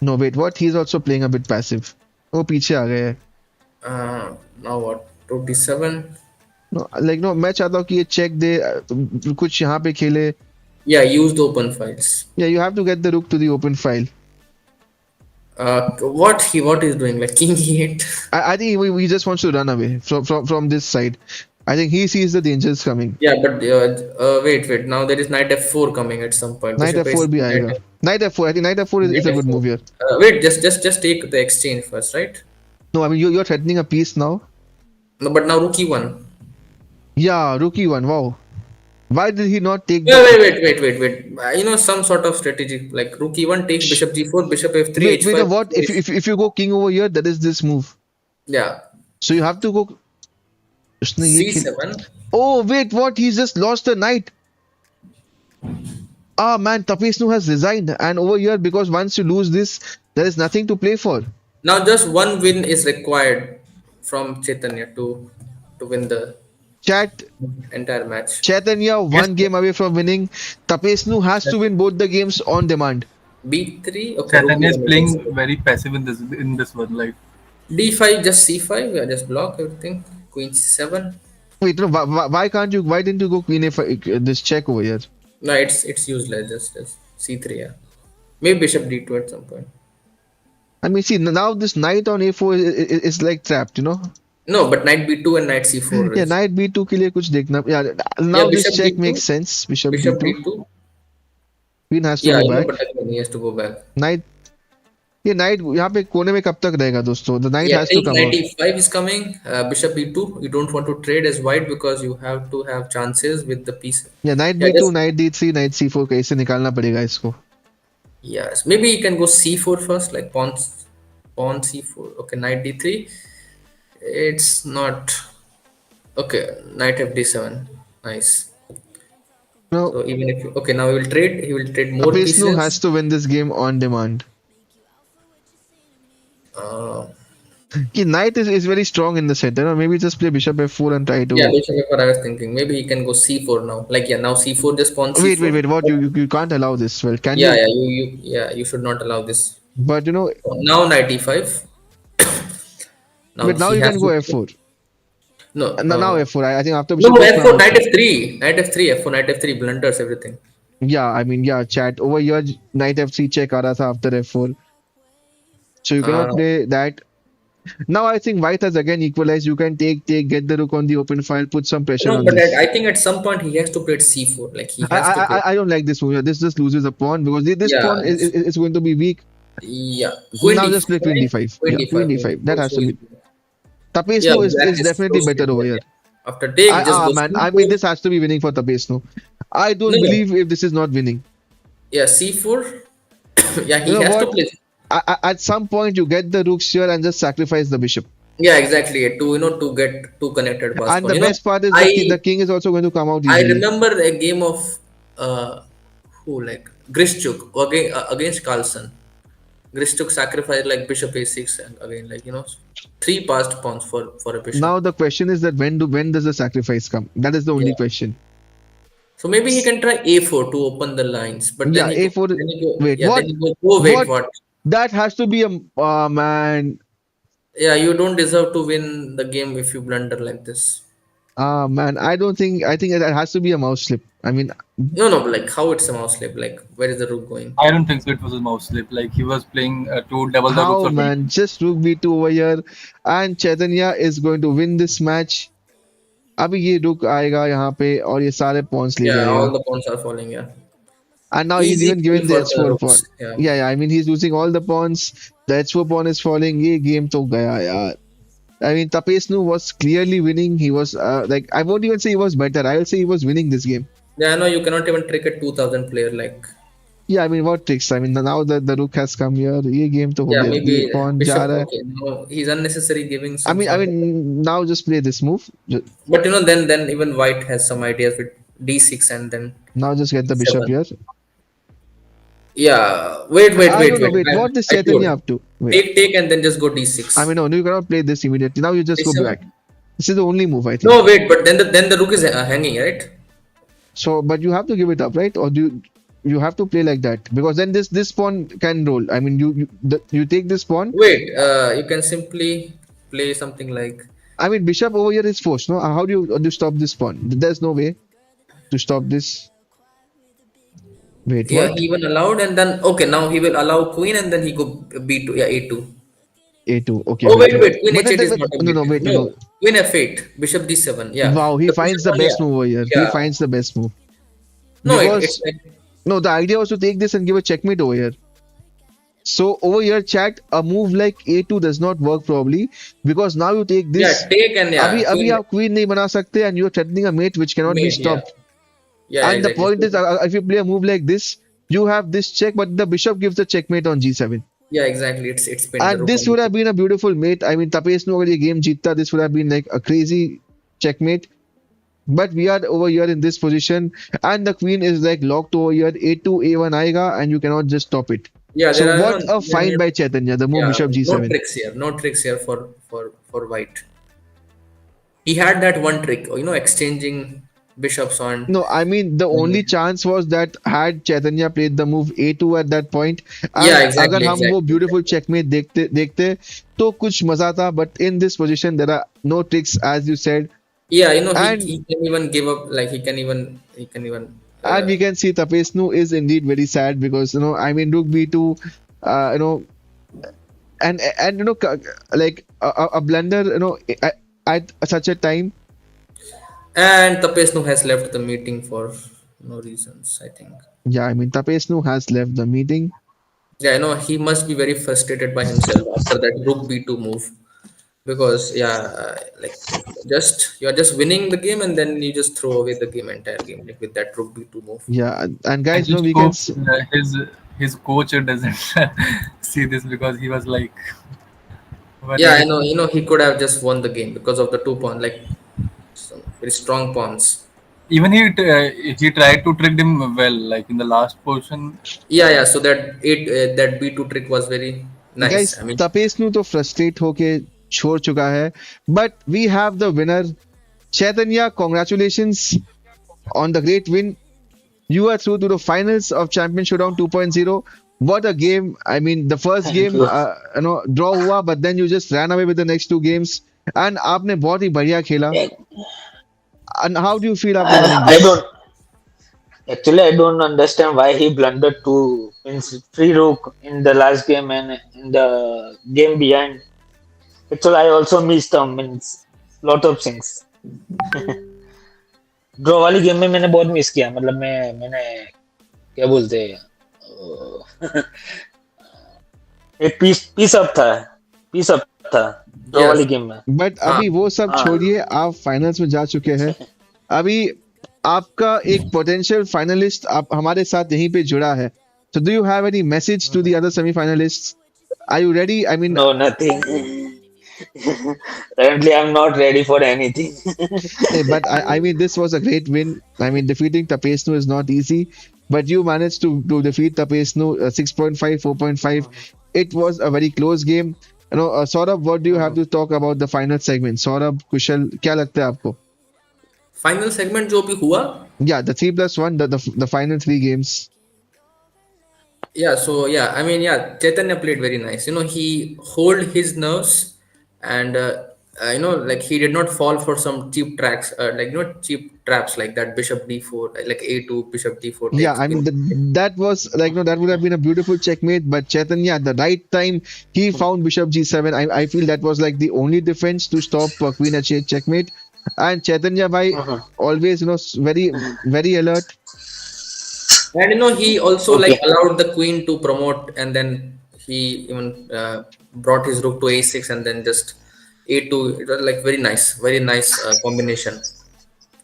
A: No, wait, what? He's also playing a bit passive. वो पीछे आ गए हैं.
E: Now what? Rook d7.
A: No, मैं चाहता हूँ कि ये check दे कुछ यहाँ पे खेले.
E: Yeah, use the open files.
A: Yeah, you have to get the rook to the open file.
E: What is doing, like king e8?
A: I think he just wants to run away from this side. I think he sees the dangers coming.
E: Yeah, but wait. Now there is knight f4 coming at some point.
A: Knight
E: Bishop
A: f4
E: a6,
A: भी आएगा. Knight f4. I think knight f4 is a
E: knight
A: good
E: f4.
A: move here.
E: Wait, just take the exchange first, right?
A: No, I mean you're threatening a piece now.
E: No, but now rook e1.
A: Yeah, rook e1. Wow. Why did he not take
E: Yeah,
A: the
E: wait. Some sort of strategy like rook e1 takes
A: Sh-
E: bishop g4, bishop f3,
A: wait,
E: h5.
A: what? If you go king over here, that is this move.
E: Yeah,
A: So you have to go. उसने ये खेल.
E: c7.
A: Oh wait, what? He's just lost the knight. Ah man, Tapesnu has resigned, and over here because once you lose this, there is nothing to play for.
E: Now just one win is required from Chaitanya to win the
A: Chat
E: entire match.
A: Chaitanya
D: Yes,
A: one game away from winning. Tapesnu has to win both the games on demand.
E: b3. Okay, rook
D: Chaitanya is
E: b1 is
D: playing
E: also.
D: very passive in this one. Like
E: d5, just c5. Yeah, just block everything. Queen c7.
A: Wait, no, why can't you? Why didn't you go queen if this check over here?
E: No, it's useless. Just c3. Yeah, maybe bishop d2 at some point.
A: I mean, see now this knight on a4 is like trapped.
E: No, but knight b2 and knight c4
A: Yeah,
E: is.
A: knight b2 के लिए कुछ देखना. Yeah,
E: Yeah,
A: now this
E: bishop
A: check
E: d2,
A: makes sense. Bishop
E: bishop
A: d2.
E: d2.
A: Queen has to
E: Yeah,
A: go
E: I know,
A: back.
E: but again he has to go back.
A: Knight. ये knight यहाँ पे कोने में कब तक रहेगा दोस्तों? The knight
E: Yeah,
A: has to
E: take
A: come
E: knight
A: out.
E: e5 is coming. Bishop e2. You don't want to trade as white because you have to have chances with the piece.
A: Yeah, knight
E: Yeah,
A: b2,
E: just
A: knight d3, knight c4 कैसे निकालना पड़ेगा इसको?
E: yes. Maybe you can go c4 first, like pawn c4. Okay, knight d3. It's not okay. Knight fd7. Nice.
A: No,
E: So even if okay, now he will trade. He will trade more
A: Tapesnu has
E: pieces.
A: to win this game on demand.
E: Uh,
A: कि knight is very strong in the center. Maybe just play bishop f4 and try
E: yeah,
A: to.
E: bishop f4. I was thinking maybe he can go c4 now. Like yeah, now c4, just pawn c4.
A: Wait. What? You can't allow this. Well, can
E: Yeah,
A: you?
E: yeah. You should not allow this.
A: But
E: So now knight e5. Now
A: but now
E: he
A: you
E: has
A: can go
E: to
A: f4.
E: no
A: Now f4. I think after
E: no
A: bishop f4
E: f4
A: now
E: knight
A: f4.
E: f3 f4 knight f3 blunders everything.
A: Yeah, I mean, yeah, chat over here. Knight f3 check आ रहा था after f4. So you cannot
E: Uh,
A: play that. Now I think white has again equalized. You can get the rook on the open file, put some pressure
E: no,
A: on
E: but
A: this.
E: I think at some point he has to play c4. Like he
A: I
E: has to
A: I
E: play.
A: I don't like this move. This just loses a pawn because this
E: Yeah,
A: pawn is going to be weak.
E: yeah. Queen
A: Now just play
E: d5,
A: queen d5.
E: queen
A: Yeah, queen
E: d5, queen
A: d5. That
E: d4.
A: has
E: So
A: to be.
E: yeah,
A: Tapesnu
E: black
A: is
E: is
A: definitely
E: close to
A: better over
E: dead.
A: here.
E: Yeah. After take, just go
A: I mean,
E: c4.
A: this has to be winning for Tapesnu. I don't
E: No,
A: believe if this is not winning.
E: yeah, c4. Yeah,
A: You
E: he
A: know
E: has to
A: what?
E: play.
A: At some point, you get the rooks here and just sacrifice the bishop.
E: Yeah, exactly. To get two connected pass
A: And
E: pawn.
A: the best part is the
E: I
A: king is also going to come out
E: I
A: easily.
E: remember a game of uh, who like Grischuk against Carlsen. Grischuk sacrificed like bishop a6 and again three passed pawns for a bishop.
A: Now the question is that when does the sacrifice come? That is the only
E: Yeah.
A: question.
E: So maybe he can try a4 to open the lines, but
A: Yeah, a4.
E: then he go
A: Wait,
E: yeah then
A: what?
E: he go oh wait
A: What?
E: what
A: That has to be a man.
E: yeah you don't deserve to win the game if you blunder like this.
A: Man. I think that has to be a mouse slip. I mean,
E: No, like how it's a mouse slip, like where is the rook going?
D: I don't think so. It was a mouse slip. Like he was playing to double the rooks
A: how
D: or something.
A: man? Just rook b2 over here, and Chaitanya is going to win this match. अभी ये रुक आएगा यहाँ पे और ये सारे pawns ले
E: Yeah,
A: जाएगा.
E: all the pawns are falling. Yeah,
A: And now he's
E: easy
A: even
E: kill
A: given the
E: for the
A: h4 pawn.
E: rooks. Yeah.
A: Yeah. I mean, he's losing all the pawns. The h4 pawn is falling. ये game तो गया यार. I mean, Tapesnu was clearly winning. He was like, I won't even say he was better. I will say he was winning this game.
E: Yeah, I know you cannot even trick a 2000 player. Like,
A: Yeah, I mean, what tricks? I mean, now that the rook has come here, ये game तो हो
E: yeah,
A: गया.
E: maybe
A: ये pawn जा
E: bishop.
A: रहा है.
E: Okay, no, he's unnecessary giving
A: I
E: some
A: mean,
E: sort of.
A: now just play this move.
E: But then even white has some ideas with d6 and then
A: Now just get the bishop
E: d7.
A: here.
E: Yeah,
A: I don't know. Wait,
E: I,
A: what is
E: I
A: Chaitanya
E: told.
A: up to? Wait.
E: Take and then just go
A: I
E: d6.
A: mean, no, you cannot play this immediately. Now you just go
E: d7.
A: back. This is the only move, I think.
E: No, wait, but then the rook is hanging, right?
A: So, but you have to give it up, right? Or you have to play like that because then this pawn can roll. I mean, you take this pawn.
E: Wait, you can simply play something like.
A: I mean, bishop over here is forced. No, how do you stop this pawn? There's no way to stop this. Wait,
E: Yeah,
A: what?
E: he even allowed and then okay, now he will allow queen and then he go b2. Yeah, a2.
A: A2. Okay,
E: Oh
A: wait.
E: queen
A: But
E: h8 is not a
A: no,
E: bit.
A: no, wait,
E: No,
A: no.
E: queen f8, bishop d7. Yeah,
A: Wow, he
E: the
A: finds
E: bishop
A: the
E: only.
A: best
E: Yeah,
A: move over here. He
E: yeah.
A: finds the best move
E: No, it's
A: because
E: like
A: no, the idea was to take this and give a checkmate over here. So over here, chat, a move like a2 does not work probably because now you take
E: yeah,
A: this.
E: take and yeah,
A: अभी
E: queen
A: आप queen नहीं बना सकते and you're threatening a mate which cannot be
E: mate. Yeah,
A: stopped.
E: Yeah,
A: And the
E: exactly.
A: point is, if you play a move like this, you have this check, but the bishop gives the checkmate on g7.
E: Yeah, exactly. It's pinned the
A: And
E: rook
A: this
E: on.
A: would have been a beautiful mate. I mean, Tapesnu अगर ये game जीतता, this would have been like a crazy checkmate. But we are over here in this position, and the queen is like locked over here. A2, A1 आएगा, and you cannot just stop it.
E: Yeah,
A: So
E: there are
A: what a
E: there are
A: find by Chaitanya, the move
E: yeah,
A: bishop
E: no
A: g7.
E: tricks here. No tricks here for white. He had that one trick, exchanging bishops on.
A: No, I mean the only chance was that had Chaitanya played the move A2 at that point,
E: Yeah,
A: and अगर
E: exactly,
A: हम वो
E: exactly,
A: beautiful
E: exactly.
A: checkmate देखते देखते तो कुछ मजा था. But in this position there are no tricks, as you said.
E: Yeah,
A: and
E: he can even give up. Like he can even.
A: and we can see Tapesnu is indeed very sad because I mean Rook B2, uh, you know and like a blunder at such a time.
E: And Tapesnu has left the meeting for no reasons, I think.
A: Yeah, I mean Tapesnu has left the meeting.
E: Yeah, he must be very frustrated by himself after that Rook B2 move. Because yeah, like just you're just winning the game and then you just throw away the game entire game like with that Rook B2 move.
A: Yeah, and
D: I
A: guys,
D: just
A: we can
D: hope his coach doesn't see this because he was like
E: Yeah, I
D: worried.
E: know. He could have just won the game because of the 2 pawn, like some very strong pawns.
D: Even he tried to trick him well, like in the last portion.
E: Yeah, yeah. So that B2 trick was very
A: guys,
E: nice. I mean,
A: तपेस्नु तो frustrate होके छोड़ चुका है. But we have the winner, Chaitanya. Congratulations on the great win. You are through to the finals of Champion Showdown 2.0. What a game! I mean, the first
B: Thank
A: game,
B: you.
A: draw हुआ, but then you just ran away with the next two games. And आपने बहुत ही बढ़िया खेला.
B: Yeah,
A: And how do you feel after winning
B: I
A: this?
B: don't actually I don't understand why he blundered two means free rook in the last game and in the game behind. Actually, I also missed means lot of things. Draw वाली game में मैंने बहुत miss किया मतलब मैंने क्या बोलते हैं एक पीस अप था पीस अप था ड्रॉ
E: yes.
B: वाली गेम में
A: बट
E: हाँ,
A: अभी वो सब
B: हाँ
A: छोड़िए, आप फाइनल्स में जा चुके हैं. अभी आपका एक पोटेंशियल फाइनलिस्ट आप हमारे साथ यहीं पे जुड़ा है. So do you have any message to the other semi-finalists? Are you ready? I mean,
B: no nothing currently I'm not ready for anything.
A: but I mean, this was a great win. I mean, defeating Tapesnu is not easy, but you managed to defeat Tapesnu 6.5, 4.5. It was a very close game. Saurabh, what do you have to talk about the final segment? Saurabh, Kushal, क्या लगता है आपको?
E: Final segment जो भी हुआ.
A: Yeah, the 3+1, the final three games.
E: Yeah, so yeah, I mean, yeah, Chaitanya played very nice. He hold his nerves, and like he did not fall for some cheap tracks, like cheap traps like that Bishop D4, like A2, Bishop D4
A: Yeah,
E: takes.
A: I mean that was like that would have been a beautiful checkmate, but Chaitanya at the right time he found Bishop G7. I feel that was like the only defense to stop Queen H8 checkmate. And Chaitanya bhai always very very alert.
E: And he also like
B: Okay.
E: allowed the queen to promote, and then he even brought his rook to A6 and then just A2. It was like very nice combination.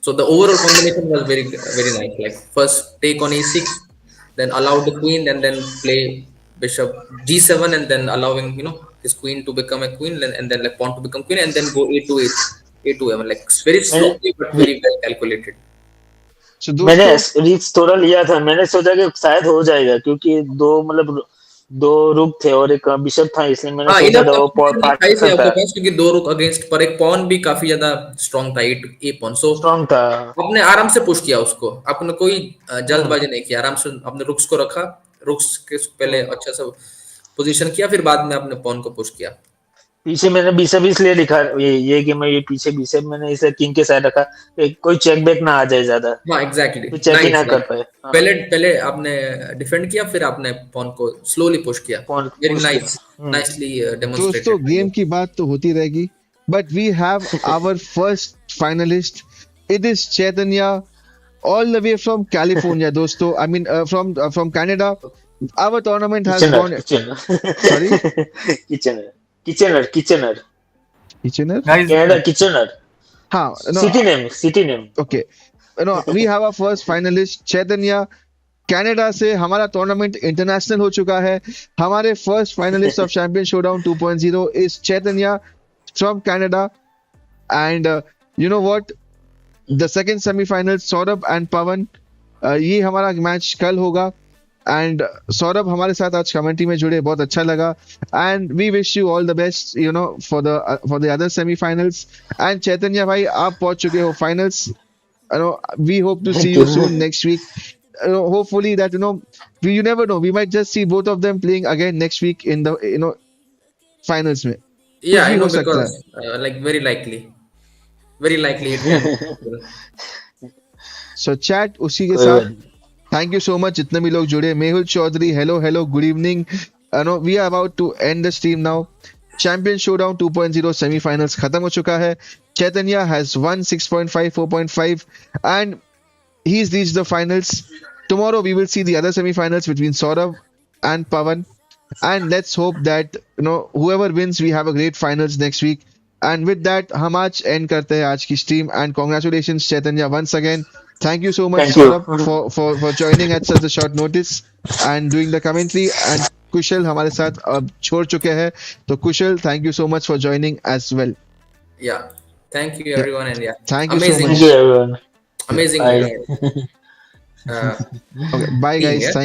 E: So the overall combination was very very nice. Like first take on A6, then allow the queen, and then play bishop G7, and then allowing his queen to become a queen, and then like pawn to become queen, and then go A2 A2 I mean, like very
B: मैंने
E: slowly but very well calculated.
A: So
B: मैंने
A: दोस्तों,
B: risk थोड़ा लिया था मैंने सोचा कि शायद हो जाएगा क्योंकि दो मतलब दो रुक थे और एक बिशप था इसलिए मैंने
E: हाँ,
B: सोचा
E: इनफ
B: था वो
E: कंपटीशन
B: फाड़
E: दिखाई थी
B: सकता
E: आपके
B: है
E: पास क्योंकि दो रुक अगेंस्ट पर एक पॉन भी काफी ज्यादा स्ट्रांग था ए पॉन. सो
B: स्ट्रांग था
E: आपने आराम से पुश किया उसको. आपने कोई
B: हम्म,
E: जल्दबाजी नहीं किया. आराम से आपने रुक्स को रखा. रुक्स के पहले
B: हम्म।
E: अच्छा सा पोजीशन किया, फिर बाद में आपने पॉन को पुश किया.
B: पीछे मैंने बिशप इसलिए लिखा ये कि मैं ये पीछे बिशप मैंने इसे किंग के साइड रखा कि कोई चेक बैक ना आ जाए ज्यादा
E: हाँ, एग्जैक्टली,
B: तो चेक ही
E: नाइस.
B: ना कर
E: लाइक
B: पाए हाँ
E: पहले पहले आपने डिफेंड किया, फिर आपने पॉन को स्लोली पुश किया.
B: पॉन
E: वेरी
B: पुश किया
E: नाइस, नाइसली
A: दोस्तों
E: डेमोन्स्ट्रेटेड.
A: गेम की बात तो होती रहेगी, but we have our first finalist. It is Chaitanya, all the way from California, दोस्तों. I mean, from Canada. Our tournament has
B: Kitchener
A: gone.
B: Kitchener
A: Sorry,
B: Kitchener Kitchener Kitchener
A: Kitchener.
D: Guys,
B: Canada Kitchener
A: हाँ, no,
B: city name
A: okay. we have our first finalist Chaitanya. Canada से हमारा tournament international हो चुका है. हमारे first finalist of champion showdown 2.0 is Chaitanya from Canada. And you know what, the second semifinal Saurabh and Pawan, ये हमारा match कल होगा. एंड सौरभ हमारे साथ आज कमेंट्री में जुड़े, बहुत अच्छा लगा. And we wish you all the best for the other semifinals. And Chaitanya भाई, आप पहुंच चुके हो finals. We hope to see
B: Thank
A: you
B: you.
A: soon next week. Hopefully that you never know, we might just see both of them playing again next week in the finals में.
E: Yeah,
A: कुछ भी हो सकता है.
E: because like very likely it can be possible.
A: So chat उसी के
B: कोई
A: साथ.
B: बात नहीं.
A: Thank you so much जितने भी लोग जुड़े. Mehul Chaudhary, hello, good evening. We are about to end the stream now. Champion Showdown 2.0 semi-finals खत्म हो चुका है. Chaitanya has won 6.5, 4.5, and he's reached the finals. Tomorrow we will see the other semi-finals between Saurabh and Pavan. And let's hope that whoever wins, we have a great finals next week. And with that, हम आज end करते हैं आज की stream. And congratulations Chaitanya once again. Thank you so much
B: Thank you.
A: Saurabh for joining at such a short notice and doing the commentary. And कुशल हमारे साथ अब छोड़ चुके हैं. तो कुशल, thank you so much for joining as well.
E: Yeah. Thank you
A: Yeah,
E: everyone, and yeah,
A: thank you so
E: amazing,
B: Thank you,
A: much.
B: everyone.
A: Yeah.
E: amazing
B: Bye.
E: uh,
A: Okay, bye
E: team.
A: guys.
E: Yeah.
A: Thank